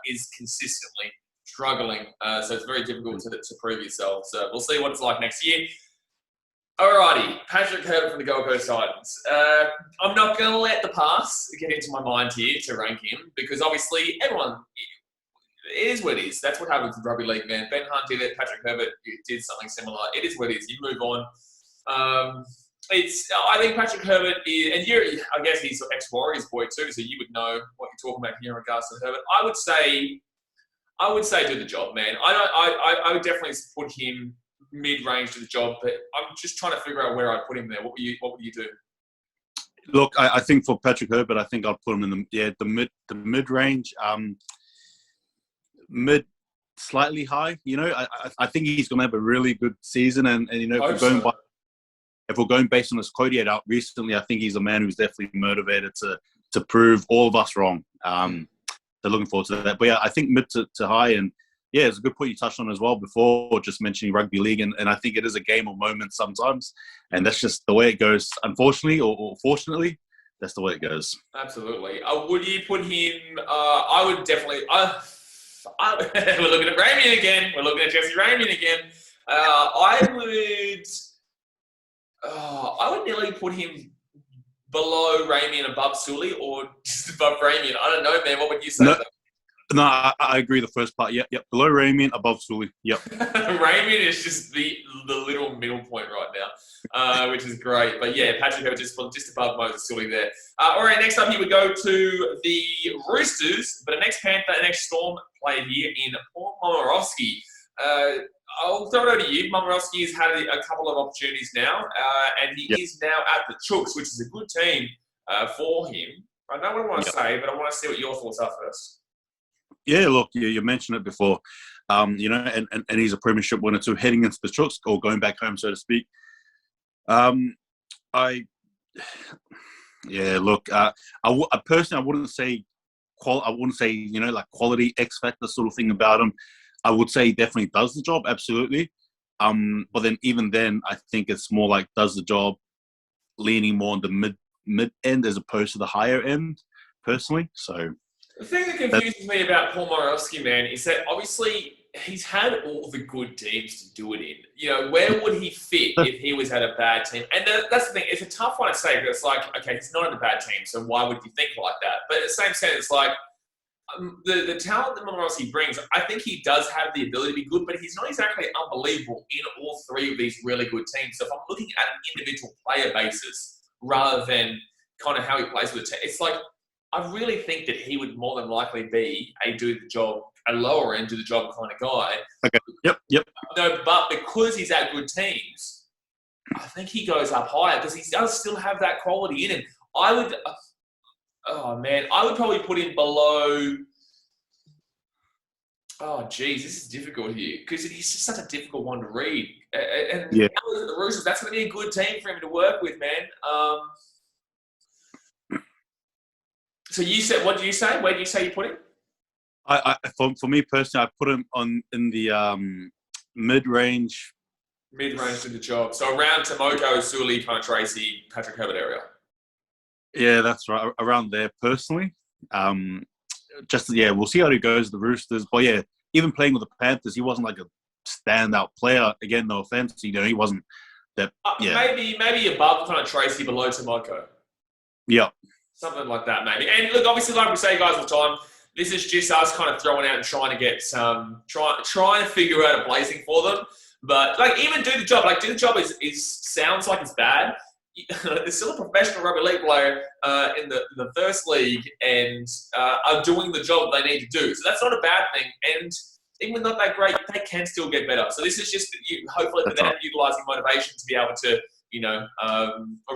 is consistently struggling, so it's very difficult to prove yourself. So we'll see what it's like next year. Alrighty, Patrick Herbert from the Gold Coast Titans. I'm not going to let the pass get into my mind here to rank him because obviously everyone, it is what it is. That's what happens in rugby league, man. Ben Hunt did it. Patrick Herbert did something similar. It is what it is. You move on. I think Patrick Herbert is, and I guess he's an ex-Warriors boy too, so you would know what you're talking about here in regards to Herbert. I would say do the job, man. I would definitely put him mid-range to the job, but I'm just trying to figure out where I'd put him there. What would you do? Look, I think for Patrick Herbert, I think I'd put him in the mid-range, mid slightly high. I think he's going to have a really good season, and if we're going based on his quote he had out recently, I think he's a man who's definitely motivated to prove all of us wrong. So looking forward to that. But yeah, I think mid to high, and yeah, it's a good point you touched on as well before, just mentioning rugby league, and I think it is a game of moments sometimes, and that's just the way it goes. Unfortunately, or fortunately, that's the way it goes. Absolutely. Would you put him? I would definitely. We're looking at Ramien again. We're looking at Jesse Ramien again. I would nearly put him below Ramien, above Suli, or just above Ramien. I don't know, man. What would you say? No, I agree. The first part. Yep. Below Ramien, above Suli. Yep. Ramien is just the little middle point right now, which is great. But yeah, Patrick Herbert just above Moses Suli there. All right, next up here we go to the Roosters, but the next Panther, the next Storm played here in Momirovski. I'll throw it over to you. Momirovski has had a couple of opportunities now, and he is now at the Chooks, which is a good team for him. I know what I want to say, but I want to see what your thoughts are first. Yeah, look, you mentioned it before, and he's a premiership winner too, heading into the Chooks or going back home, so to speak. I personally, I wouldn't say like quality X factor sort of thing about him. I would say he definitely does the job, absolutely. But then even then, I think it's more like does the job, leaning more on the mid end as opposed to the higher end, personally. So. The thing that confuses me about Paul Momirovski, man, is that obviously he's had all the good teams to do it in. You know, where would he fit if he was at a bad team? And that's the thing. It's a tough one to say because it's like, okay, he's not in a bad team, so why would you think like that? But at the same sense, it's like the talent that Momirovski brings, I think he does have the ability to be good, but he's not exactly unbelievable in all three of these really good teams. So if I'm looking at an individual player basis rather than kind of how he plays with the team, it's like, I really think that he would more than likely be a lower end, do the job kind of guy. Okay. Yep. No, but because he's at good teams, I think he goes up higher because he does still have that quality in him. I would probably put him below. Oh, geez, this is difficult here because he's just such a difficult one to read. And yeah. The Roosters, that's going to be a good team for him to work with, man. So you said, what did you say? Where do you say you put him? For me personally, I put him in the mid-range. Mid-range to the job. So around Timoko, Suli, kind of Tracey, Patrick Herbert area. Yeah, that's right. Around there personally. We'll see how he goes, the Roosters. But yeah, even playing with the Panthers, he wasn't like a standout player. Again, no offense, he wasn't that. Yeah, maybe above kind of Tracey, below Timoko. Yeah. Something like that, maybe. And look, obviously, like we say, guys, all the time, this is just us kind of throwing out and trying to get some, trying to figure out a placing for them. But like, even do the job. Like, do the job is sounds like it's bad. There's still a professional rugby league player in the first league and are doing the job they need to do. So that's not a bad thing. And even not that great, they can still get better. So this is just hopefully for them utilising motivation to be able to,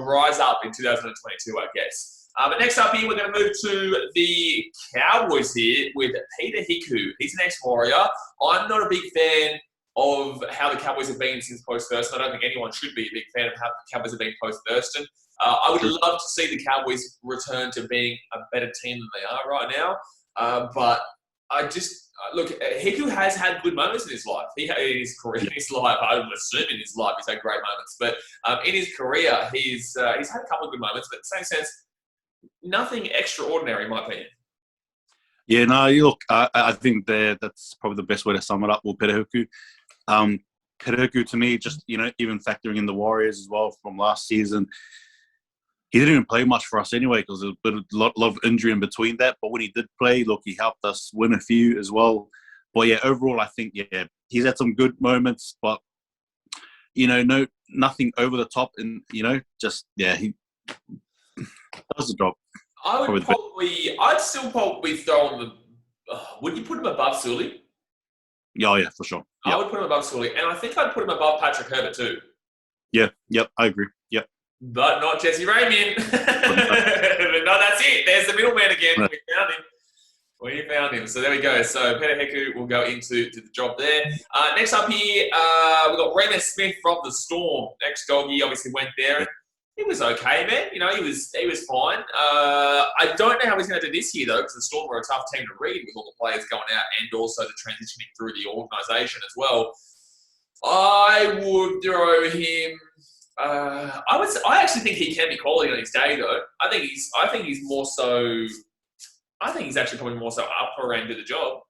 rise up in 2022, I guess. But next up here, we're going to move to the Cowboys here with Peta Hiku. He's an ex-Warrior. I'm not a big fan of how the Cowboys have been since post-Thurston. I don't think anyone should be a big fan of how the Cowboys have been post-Thurston. I would love to see the Cowboys return to being a better team than they are right now. But I just look, Hiku has had good moments in his life. In his career, in his life, I would assume in his life he's had great moments. But in his career, he's had a couple of good moments. But in the same sense, nothing extraordinary, in my opinion. Yeah, no, look, I think that's probably the best way to sum it up with Peta Hiku. Peta Hiku, to me, just, even factoring in the Warriors as well from last season, he didn't even play much for us anyway because there was a lot of injury in between that. But when he did play, look, he helped us win a few as well. But yeah, overall, I think, he's had some good moments, but, nothing over the top and, he does the job. I'd still probably throw him would you put him above Suli? Yeah, for sure. I would put him above Suli, and I think I'd put him above Patrick Herbert too. Yeah, I agree. Yep. But not Jesse Ramien. No, that's it. There's the middleman again. We found him. So there we go. So Peta Hiku will go into the job there. Next up here, we've got Reimis Smith from the Storm. Ex-Doggy obviously went there. He was okay, man. He was fine. I don't know how he's going to do this year, though, because the Storm were a tough team to read with all the players going out and also the transitioning through the organisation as well. I would throw him. I actually think he can be quality on his day, though. I think he's more so. I think he's actually probably more so upper end of the job.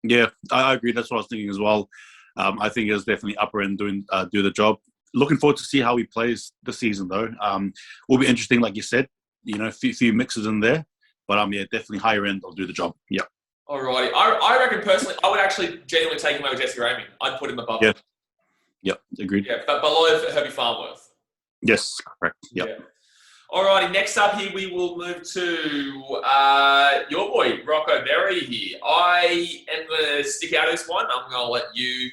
Yeah, I agree. That's what I was thinking as well. I think he's definitely upper end do the job. Looking forward to see how he plays this season, though. Will be interesting, like you said. A few mixes in there, but definitely higher end. I'll do the job. Yeah. Alrighty. I reckon personally, I would actually genuinely take him over Jesse Ramien. I'd put him above him. Yep, agreed. Yeah, but below Herbie Farnworth. Yes, correct. Yep. Yeah. Alrighty, next up here we will move to your boy, Rocco Berry here. I am going to stick out this one. I'm going to let you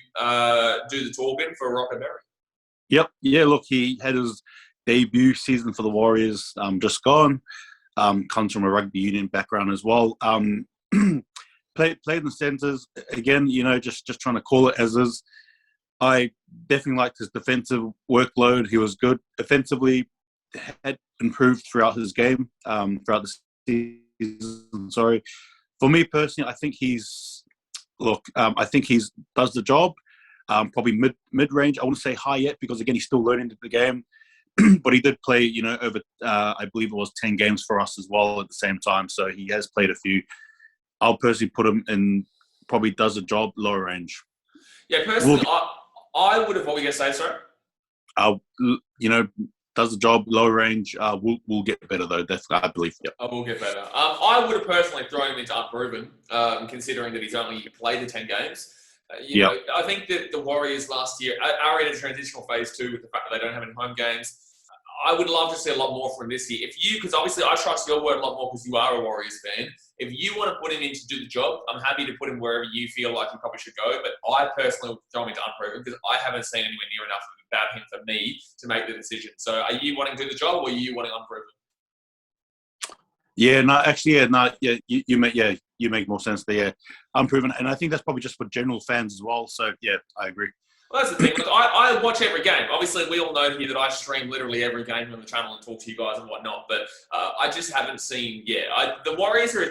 do the talking for Rocco Berry. Yep. Yeah, look, he had his debut season for the Warriors just gone. Comes from a rugby union background as well. Played in the centres. Again, just trying to call it as is. I definitely liked his defensive workload. He was good. Offensively, had improved throughout his game, throughout the season. Sorry. For me personally, I think he's does the job. Probably mid-range. I wouldn't say high yet because, again, he's still learning the game. But he did play, over, I believe it was 10 games for us as well at the same time. So he has played a few. I'll personally put him in, probably does the job, lower range. Yeah, personally, I would have, what were you going to say, sorry? Does the job, low range. We'll get better though. Definitely, I believe. Yep. I will get better. I would have personally thrown him into unproven, considering that he's only played the 10 games. I think that the Warriors last year are in a transitional phase too, with the fact that they don't have any home games. I would love to see a lot more from this year. Because obviously I trust your word a lot more because you are a Warriors fan. If you want to put him in to do the job, I'm happy to put him wherever you feel like he probably should go. But I personally would throw him into unproven because I haven't seen anywhere near enough about him for me to make the decision. So are you wanting to do the job or are you wanting unproven? Yeah, no, actually, yeah, no, yeah, you make more sense there. Yeah, unproven, and I think that's probably just for general fans as well. So yeah, I agree. Well, that's the thing. Look, I watch every game. Obviously, we all know here that I stream literally every game on the channel and talk to you guys and whatnot. But I just haven't seen. Yeah, the Warriors are.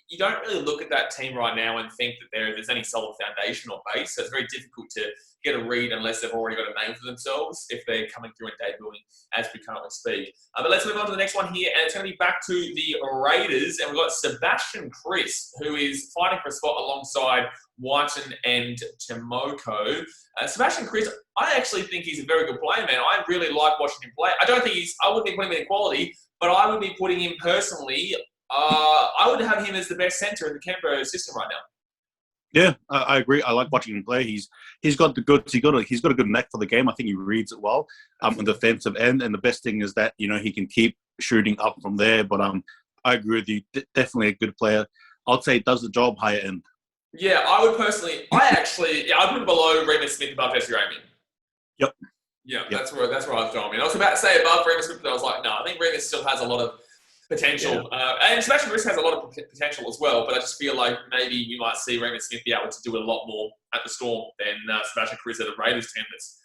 You don't really look at that team right now and think that there's any solid foundation or base. So it's very difficult to get a read unless they've already got a name for themselves if they're coming through and debuting as we currently speak. But let's move on to the next one here, and it's going to be back to the Raiders, and we've got Sebastian Kris, who is fighting for a spot alongside Whiten and Timoko. Sebastian Kris, I actually think he's a very good player, man. I really like watching him play. I wouldn't be putting him in equality, but I would be putting him personally. I would have him as the best centre in the Canberra system right now. Yeah, I agree. I like watching him play. He's got the goods. He's got a good neck for the game. I think he reads it well on the defensive end. And the best thing is that he can keep shooting up from there. But I agree with you. Definitely a good player. I'd say does the job higher end. Yeah, I would personally. I'd put him below Reimis Smith above Jesse Ramien. Yep. Yeah, that's where I'd throw him in. I was about to say above Reimis Smith, but I was like, no, I think Reimis still has a lot of potential. Yeah. And Sebastian Kris has a lot of potential as well, but I just feel like maybe you might see Reimis Smith be able to do a lot more at the Storm than Sebastian Kris at the Raiders team that's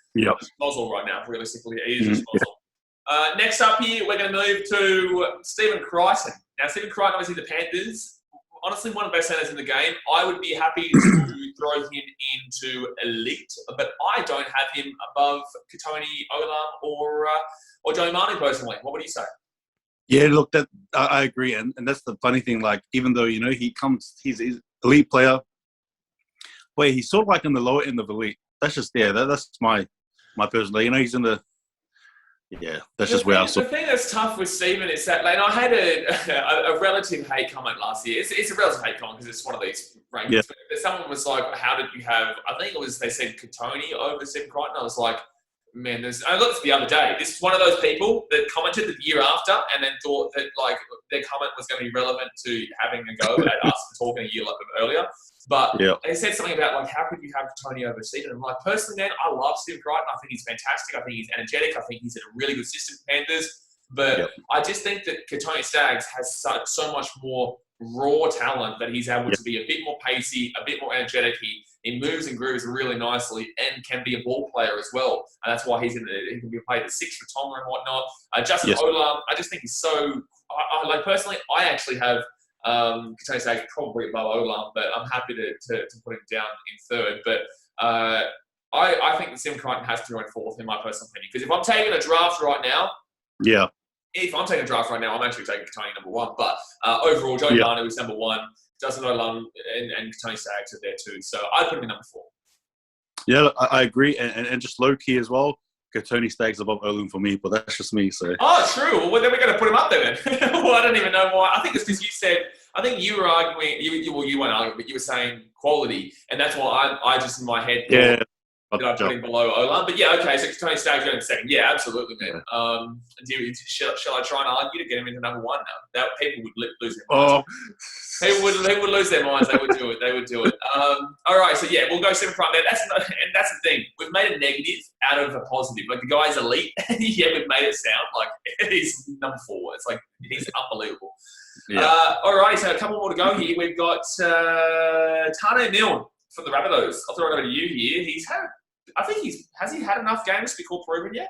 Oswald right now, realistically. He is just Oswald. Next up here, we're going to move to Stephen Crighton. Now, Stephen Crighton, obviously the Panthers, honestly one of the best centres in the game. I would be happy to throw him into elite, but I don't have him above Kotoni, Olam, or Joey Manu personally. What would you say? Yeah, look, that I agree, and that's the funny thing. Like, even though he's an elite player, but he's sort of like in the lower end of elite. That's just that's my personal. He's in the That's just where I saw. The thing that's tough with Stephen is that, I had a relative hate comment last year. It's a relative hate comment because it's one of these rankings. Yeah. But someone was like, "How did you have?" I think it was they said Kotoni over Stephen Crichton. I was like, man, I got this the other day. This is one of those people that commented the year after and then thought that their comment was going to be relevant to having a go at us for talking a year earlier. But they said something about how could you have Kotoni over Stephen? And I'm like, personally, man, I love Stephen Crichton. I think he's fantastic. I think he's energetic. I think he's in a really good system for Panthers. But I just think that Kotoni Staggs has so much more raw talent that he's able to be a bit more pacey, a bit more energetic. He moves and grooves really nicely and can be a ball player as well. And that's why he can be played at 6 for Tonga and whatnot. Justin Olam, I just think he's so... personally, I actually have Kotoni Staggs probably above Olam, but I'm happy to put him down in third. But I think that Stephen Crichton has to go in fourth, in my personal opinion. Because if I'm taking a draft right now... Yeah. If I'm taking a draft right now, I'm actually taking Kotoni number one. But overall, Joey Manu is number one. Justin Olam and Kotoni Staggs are there too. So I'd put him in number 4. Yeah, I agree. And just low-key as well, Kotoni Staggs above Olam for me, but that's just me. So. Oh, true. Well, then we're going to put him up there then. Well, I don't even know why. I think it's because you said, I think you were arguing, you weren't arguing, but you were saying quality, and that's why I just in my head thought that I put him below Olam. But yeah, okay, so Kotoni Staggs going second. Yeah, absolutely, man. Yeah. Shall I try and argue to get him into number one now? That people would lose their minds. They would lose their minds. They would do it. They would do it. All right, so yeah, we'll go 7 front there. And that's the thing. We've made a negative out of a positive. Like the guy's elite. Yeah, we've made it sound like he's number 4. It's like he's unbelievable. Yeah. All right, so a couple more to go here. We've got Taane Milne from the Rabbitohs. I'll throw it over to you here. Has he had enough games to be called proven yet?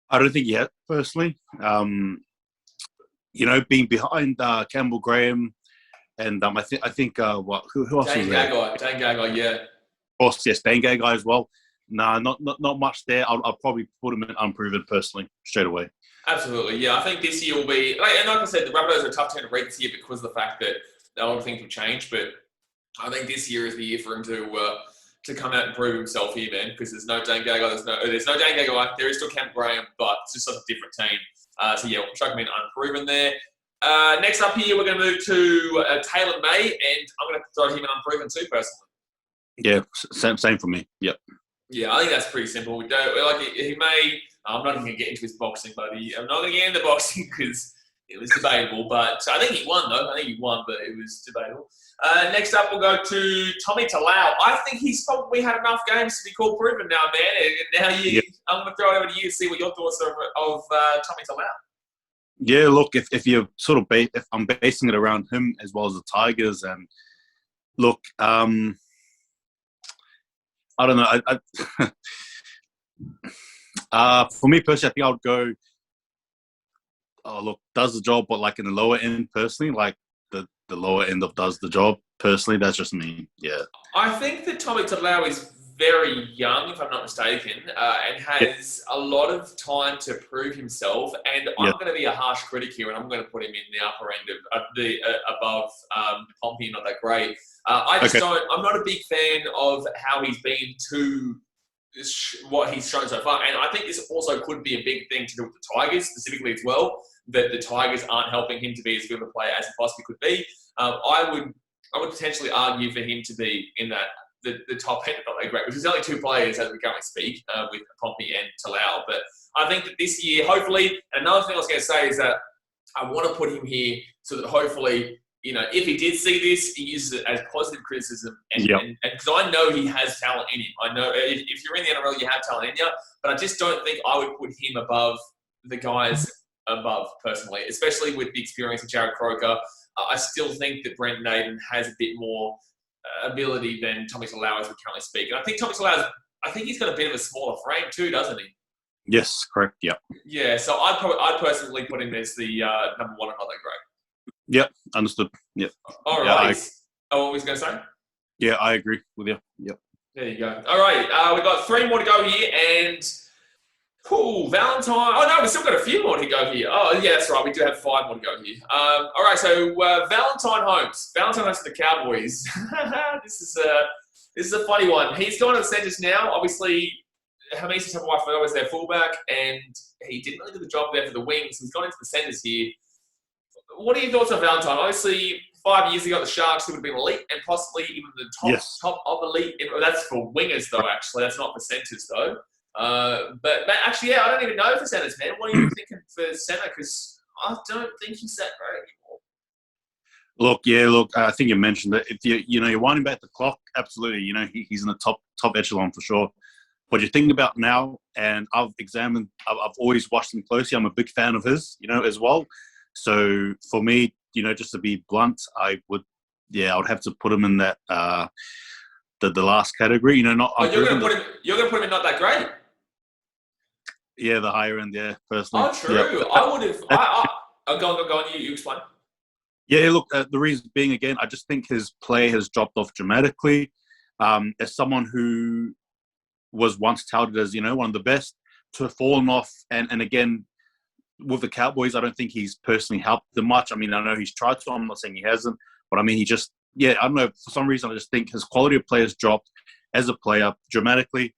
I don't think yet, personally. Being behind Campbell Graham, and I think who else was there? Dane Gagai, yeah. Of course, yes, Dane Gagai as well. Nah, not much there. I'll probably put him in unproven personally straight away. Absolutely, yeah. I think this year will be, and like I said, the Rabbitohs are a tough team to read this year because of the fact that a lot of things will change. But I think this year is the year for him to come out and prove himself here, man. Because there's no Dane Gagai, there's no Dane Gagai. There is still Campbell Graham, but it's just such a different team. So yeah, we'll chuck him in unproven there. Next up here, we're going to move to Taylan May, and I'm going to throw him in unproven too, personally. Yeah, same for me. Yep. Yeah, I think that's pretty simple. We don't like he may. I'm not even going to get into his boxing, buddy. I'm not going to get into boxing because it was debatable. But I think he won, though. I think he won, but it was debatable. Next up, we'll go to Tommy Talau. I think he's probably had enough games to be called proven now, man. And now I'm going to throw it over to you to see what your thoughts are of Tommy Talau. Yeah, look, if you're sort of if I'm basing it around him as well as the Tigers, and look, I don't know. For me personally, I think I would go. Oh, look, does the job, but like in the lower end personally, like the lower end of does the job personally. That's just me. Yeah. I think that Tommy Talau is very young, if I'm not mistaken, and has a lot of time to prove himself. And I'm going to be a harsh critic here, and I'm going to put him in the upper end of the above Pompey, not that great. I'm not a big fan of how he's been to what he's shown so far. And I think this also could be a big thing to do with the Tigers, specifically as well, that the Tigers aren't helping him to be as good of a player as he possibly could be. I would potentially argue for him to be in that the top end of not that great, which is only 2 players as we currently speak, with Pompey and Talau. But I think that this year, hopefully, and another thing I was going to say is that I want to put him here so that hopefully, if he did see this, he uses it as positive criticism. And because I know he has talent in him. I know if you're in the NRL, you have talent in you, but I just don't think I would put him above the guys above, personally, especially with the experience of Jarrod Croker. I still think that Brent Naden has a bit more ability than Tommy Talau as we currently speak. And I think Tommy Talau, he's got a bit of a smaller frame too, doesn't he? Yes, correct. Yep. Yeah, so I'd personally put him as the number 1 and not that great. Yep, understood. Yep. All right. What was going to say? Yeah, I agree with you. Yep. There you go. All right, we've got 3 more to go here, and Valentine. Oh no, we've still got a few more to go here. Oh yeah, that's right. We do have 5 more to go here. All right, so Valentine Holmes. Valentine Holmes for the Cowboys. This is a funny one. He's gone to the centres now. Obviously, Heimis Tabuai was their fullback, and he didn't really do the job there for the wings. He's gone into the centres here. What are your thoughts on Valentine? Obviously, 5 years ago, the Sharks, he would have been elite and possibly even the top of elite. That's for wingers, though, actually. That's not for centres, though. But actually, I don't even know for centres, man. What are you thinking for centre? Because I don't think he's that great anymore. Look, I think you mentioned that if you're winding back the clock, absolutely. He's in the top echelon for sure. What you think about now, and I've always watched him closely. I'm a big fan of his, as well. So for me, just to be blunt, I would have to put him in that the last category. You're going to put him in not that great. Yeah, the higher end. Yeah, personally. Oh, true. Yep. I would have. Go on. You explain. Yeah, look. The reason being, again, I just think his play has dropped off dramatically. As someone who was once touted as one of the best, to have fallen off, and again, with the Cowboys, I don't think he's personally helped them much. I mean, I know he's tried to. I'm not saying he hasn't, but I mean, he just, I don't know. For some reason, I just think his quality of play has dropped as a player dramatically.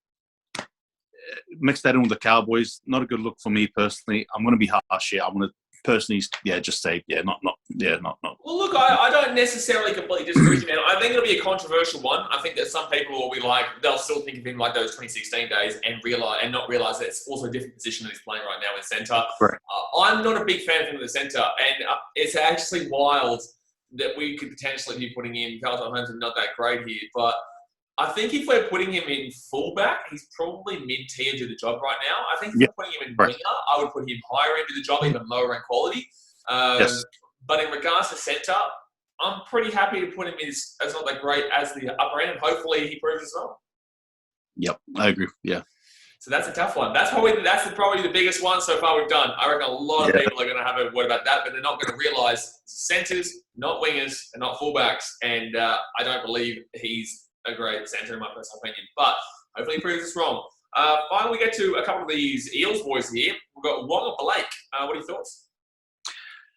Mix that in with the Cowboys, not a good look for me personally. I'm going to be harsh here. I'm going to personally, just say, not. Well, look, I don't necessarily completely disagree with you, man. I think it'll be a controversial one. I think that some people will be like, they'll still think of him like those 2016 days and not realise that it's also a different position that he's playing right now in centre. Right. I'm not a big fan of him in the centre, and it's actually wild that we could potentially be putting in Valentine Holmes and not that great here, but I think if we're putting him in fullback, he's probably mid-tier to the job right now. I think if we're putting him in winger, I would put him higher into the job, even lower in quality. Yes. But in regards to centre, I'm pretty happy to put him as not that great as the upper end, and hopefully he proves as well. Yep, I agree. Yeah. So that's a tough one. That's probably the biggest one so far we've done. I reckon a lot of people are going to have a word about that, but they're not going to realise centres, not wingers, and not fullbacks. And I don't believe he's a great centre in my personal opinion. But hopefully he proves us wrong. Finally, we get to a couple of these Eels boys here. We've got Waqa Blake. What are your thoughts?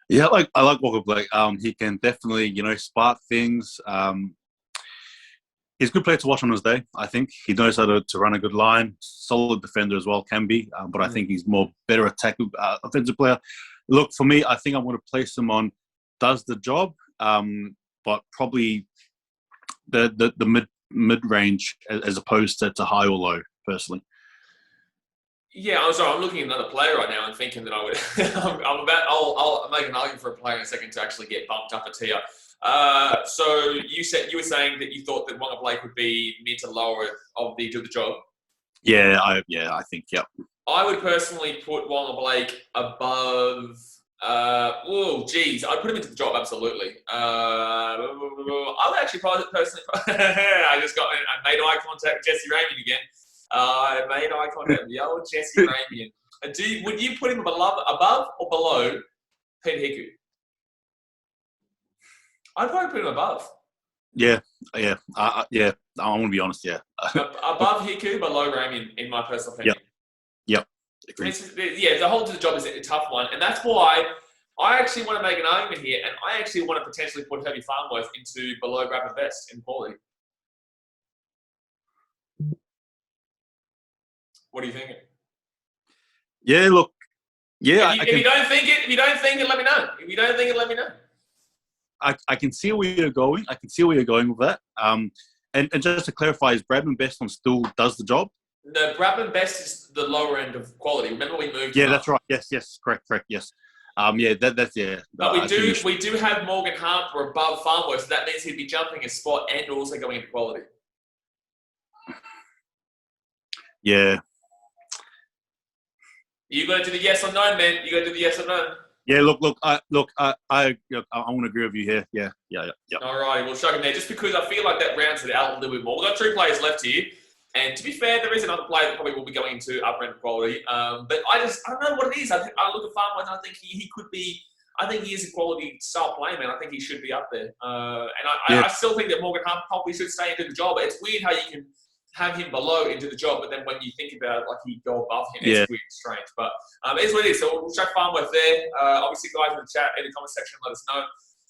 Yeah, I like Waqa Blake. He can definitely, spark things. He's a good player to watch on his day, I think. He knows how to run a good line. Solid defender as well, can be. But I think he's better offensive player. Look, for me, I think I'm going to place him on does the job, but probably the mid-range as opposed to high or low, personally. Yeah, I'm sorry. I'm looking at another player right now and thinking that I would. I'll make an argument for a player in a second to actually get bumped up a tier. So you were saying that you thought that Waqa Blake would be mid to lower of the do the job. Yeah, I think. Yep. I would personally put Waqa Blake above. I'd put him into the job absolutely. I would actually personally. I made eye contact with Jesse Ramien again. I made eye contact with the old Jesse Ramien. Would you put him above or below Peta Hiku? I'd probably put him above. Yeah. I want to be honest. Yeah. Above Hiku, below Ramien, in my personal opinion. Yep. The whole to the job is a tough one, and that's why I actually want to make an argument here, and I actually want to potentially put Herbie Farnworth into below Bradman best in quality. What are you thinking? Yeah, look. Yeah. If you don't think it, let me know. If you don't think it, let me know. I can see where you're going. I can see where you're going with that. And just to clarify, is Bradman best on still does the job? No, Bradman best is the lower end of quality. Remember we moved. Yeah, that's right. Yes, correct. Yes. That's. But we do have Morgan Harper above Farnworth, so that means he'd be jumping a spot and also going into quality. Yeah. You got to do the yes or no, man. You got to do the yes or no. Yeah, I want to agree with you here. Yeah. All right, we'll chuck him there just because I feel like that rounds it out a little bit more. We've got 3 players left here, and to be fair, there is another player that probably will be going into upper end quality. But I don't know what it is. I look at Farnworth and I think he could be. I think he is a quality style player, man. I think he should be up there. I still think that Morgan Harper probably should stay into the job. But it's weird how you can have him below into the job, but then when you think about it, like he'd go above him, it's weird and strange. But it is what it is. So we'll chuck Farnworth there. Obviously, guys in the chat, in the comment section, let us know.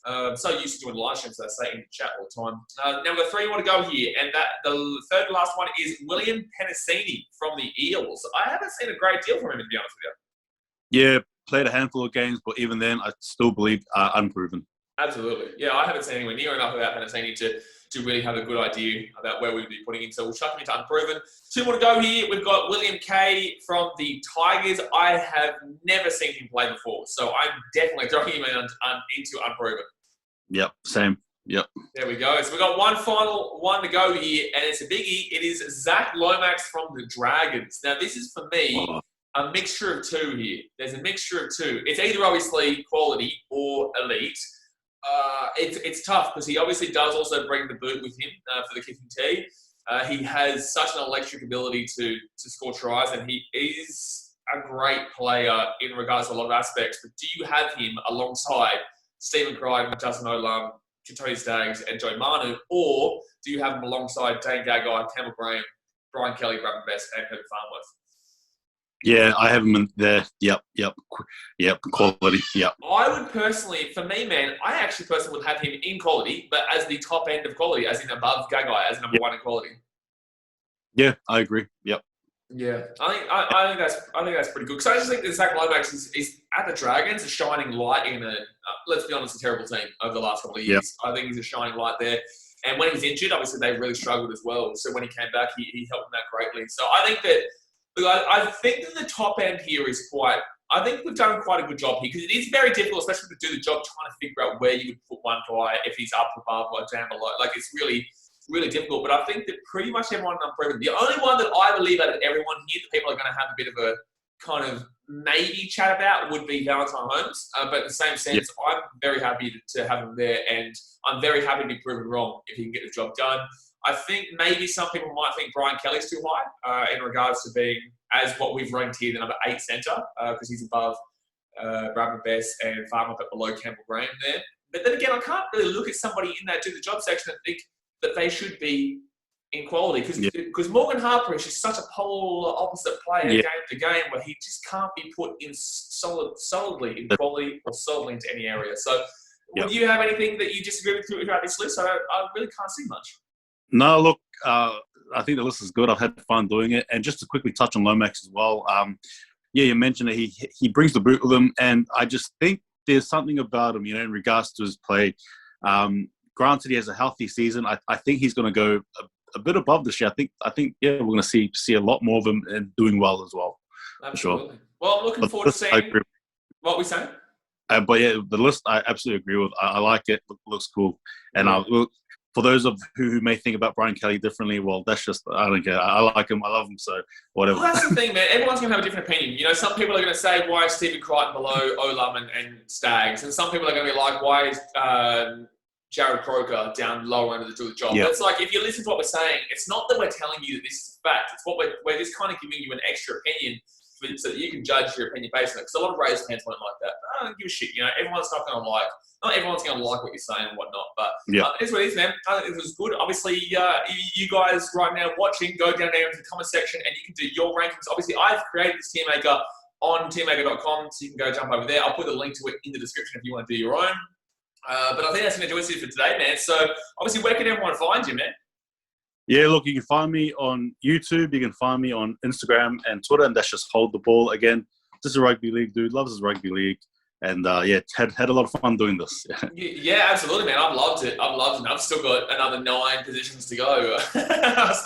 I'm so used to doing live streams, so I say in the chat all the time. Now, we've got 3 more to go here, and the third to last one is William Penisini from the Eels. I haven't seen a great deal from him, to be honest with you. Yeah, played a handful of games, but even then, I still believe unproven. Absolutely. Yeah, I haven't seen anywhere near enough about Penisini to really have a good idea about where we'd be putting him. So we'll chuck him into unproven. 2 more to go here. We've got William Kay from the Tigers. I have never seen him play before, so I'm definitely throwing him into unproven. Yep, same. Yep. There we go. So we've got one final one to go here, and it's a biggie. It is Zac Lomax from the Dragons. Now, this is, for me, a mixture of 2 here. There's a mixture of 2. It's either, obviously, quality or elite. It's tough because he obviously does also bring the boot with him for the kicking tee. He has such an electric ability to score tries, and he is a great player in regards to a lot of aspects. But do you have him alongside Stephen Crighton, Justin Olam, Kotoni Staggs, and Joe Manu, or do you have him alongside Dane Gagai, Campbell Graham, Brian Kelly, Bradman Best, and Herbert Farnworth? Yeah, I have him in there. Yep. Quality. Yep. I would personally, for me, man, I actually personally would have him in quality, but as the top end of quality, as in above Gagai, as number 1 in quality. Yeah, I agree. Yep. Yeah, I think that's pretty good. Because I just think that Zac Lomax is at the Dragons, a shining light in a let's be honest, a terrible team over the last couple of years. Yep. I think he's a shining light there. And when he's injured, obviously they really struggled as well. So when he came back, he helped them out greatly. So I think that I think that the top end here is quite. I think we've done quite a good job here because it is very difficult, especially to do the job, trying to figure out where you would put one guy if he's up above or down below. Like it's really difficult. But I think that pretty much everyone I'm proven. The only one that I believe out of everyone here that people are going to have a bit of a kind of maybe chat about would be Valentine Holmes. But in the same sense, I'm very happy to have him there, and I'm very happy to be proven wrong if he can get the job done. I think maybe some people might think Brian Kelly's too high in regards to being, as what we've ranked here, the number 8 centre, because he's above Bradman Best and Farnworth, but below Campbell Graham there. But then again, I can't really look at somebody in that do the job section and think that they should be in quality, because Morgan Harper is just such a polar opposite player game to game, where he just can't be put in solidly in quality or solidly into any area. So, would you have anything that you disagree with throughout this list? I really can't see much. No, look, I think the list is good. I've had fun doing it. And just to quickly touch on Lomax as well, you mentioned that he brings the boot with him, and I just think there's something about him, in regards to his play. Granted, he has a healthy season. I think he's going to go a bit above this year. I think we're going to see a lot more of him and doing well as well. Absolutely. For sure. Well, I'm looking forward to seeing what we say. But yeah, the list I absolutely agree with. I like it. Looks cool. And for those of who may think about Brian Kelly differently, well, that's just, I don't care. I like him. I love him. So whatever. Well, that's the thing, man. Everyone's going to have a different opinion. Some people are going to say, why is Stephen Crighton below Olam and Staggs? And some people are going to be like, why is Jarrod Croker down lower end of the job? But it's like, if you listen to what we're saying, it's not that we're telling you that this is a fact. It's what we're just kind of giving you an extra opinion so that you can judge your opinion based on it. Because a lot of Raiders fans weren't like that. I don't give a shit. Everyone's not going to like. Not everyone's going to like what you're saying and whatnot, but it's what it is, man. It was good. Obviously, you guys right now watching, go down there into the comment section and you can do your rankings. Obviously, I've created this Team Maker on teammaker.com, so you can go jump over there. I'll put the link to it in the description if you want to do your own. But I think that's going to do it for today, man. So, obviously, where can everyone find you, man? Yeah, look, you can find me on YouTube. You can find me on Instagram and Twitter, and that's just Hold the Ball. Again, just a rugby league dude. Loves his rugby league. And, had a lot of fun doing this. Yeah, absolutely, man. I've loved it. I've still got another 9 positions to go. Which is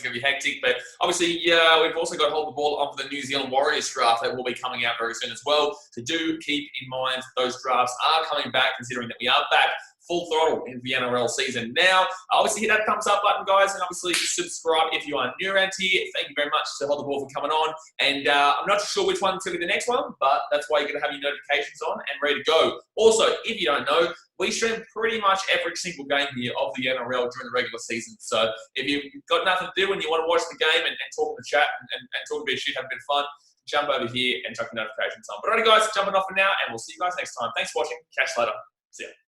going to be hectic. But obviously, we've also got to hold the ball on for the New Zealand Warriors draft that will be coming out very soon as well. So do keep in mind those drafts are coming back, considering that we are back full throttle into the NRL season now. Obviously, hit that thumbs up button, guys, and obviously subscribe if you are new around here. Thank you very much to Hold the Ball for coming on. And I'm not sure which one's going to be the next one, but that's why you're going to have your notifications on and ready to go. Also, if you don't know, we stream pretty much every single game here of the NRL during the regular season. So if you've got nothing to do and you want to watch the game and talk in the chat and talk a bit of shit, have a bit of fun, jump over here and chuck the notifications on. But alright, guys, jumping off for now, and we'll see you guys next time. Thanks for watching. Catch you later. See ya.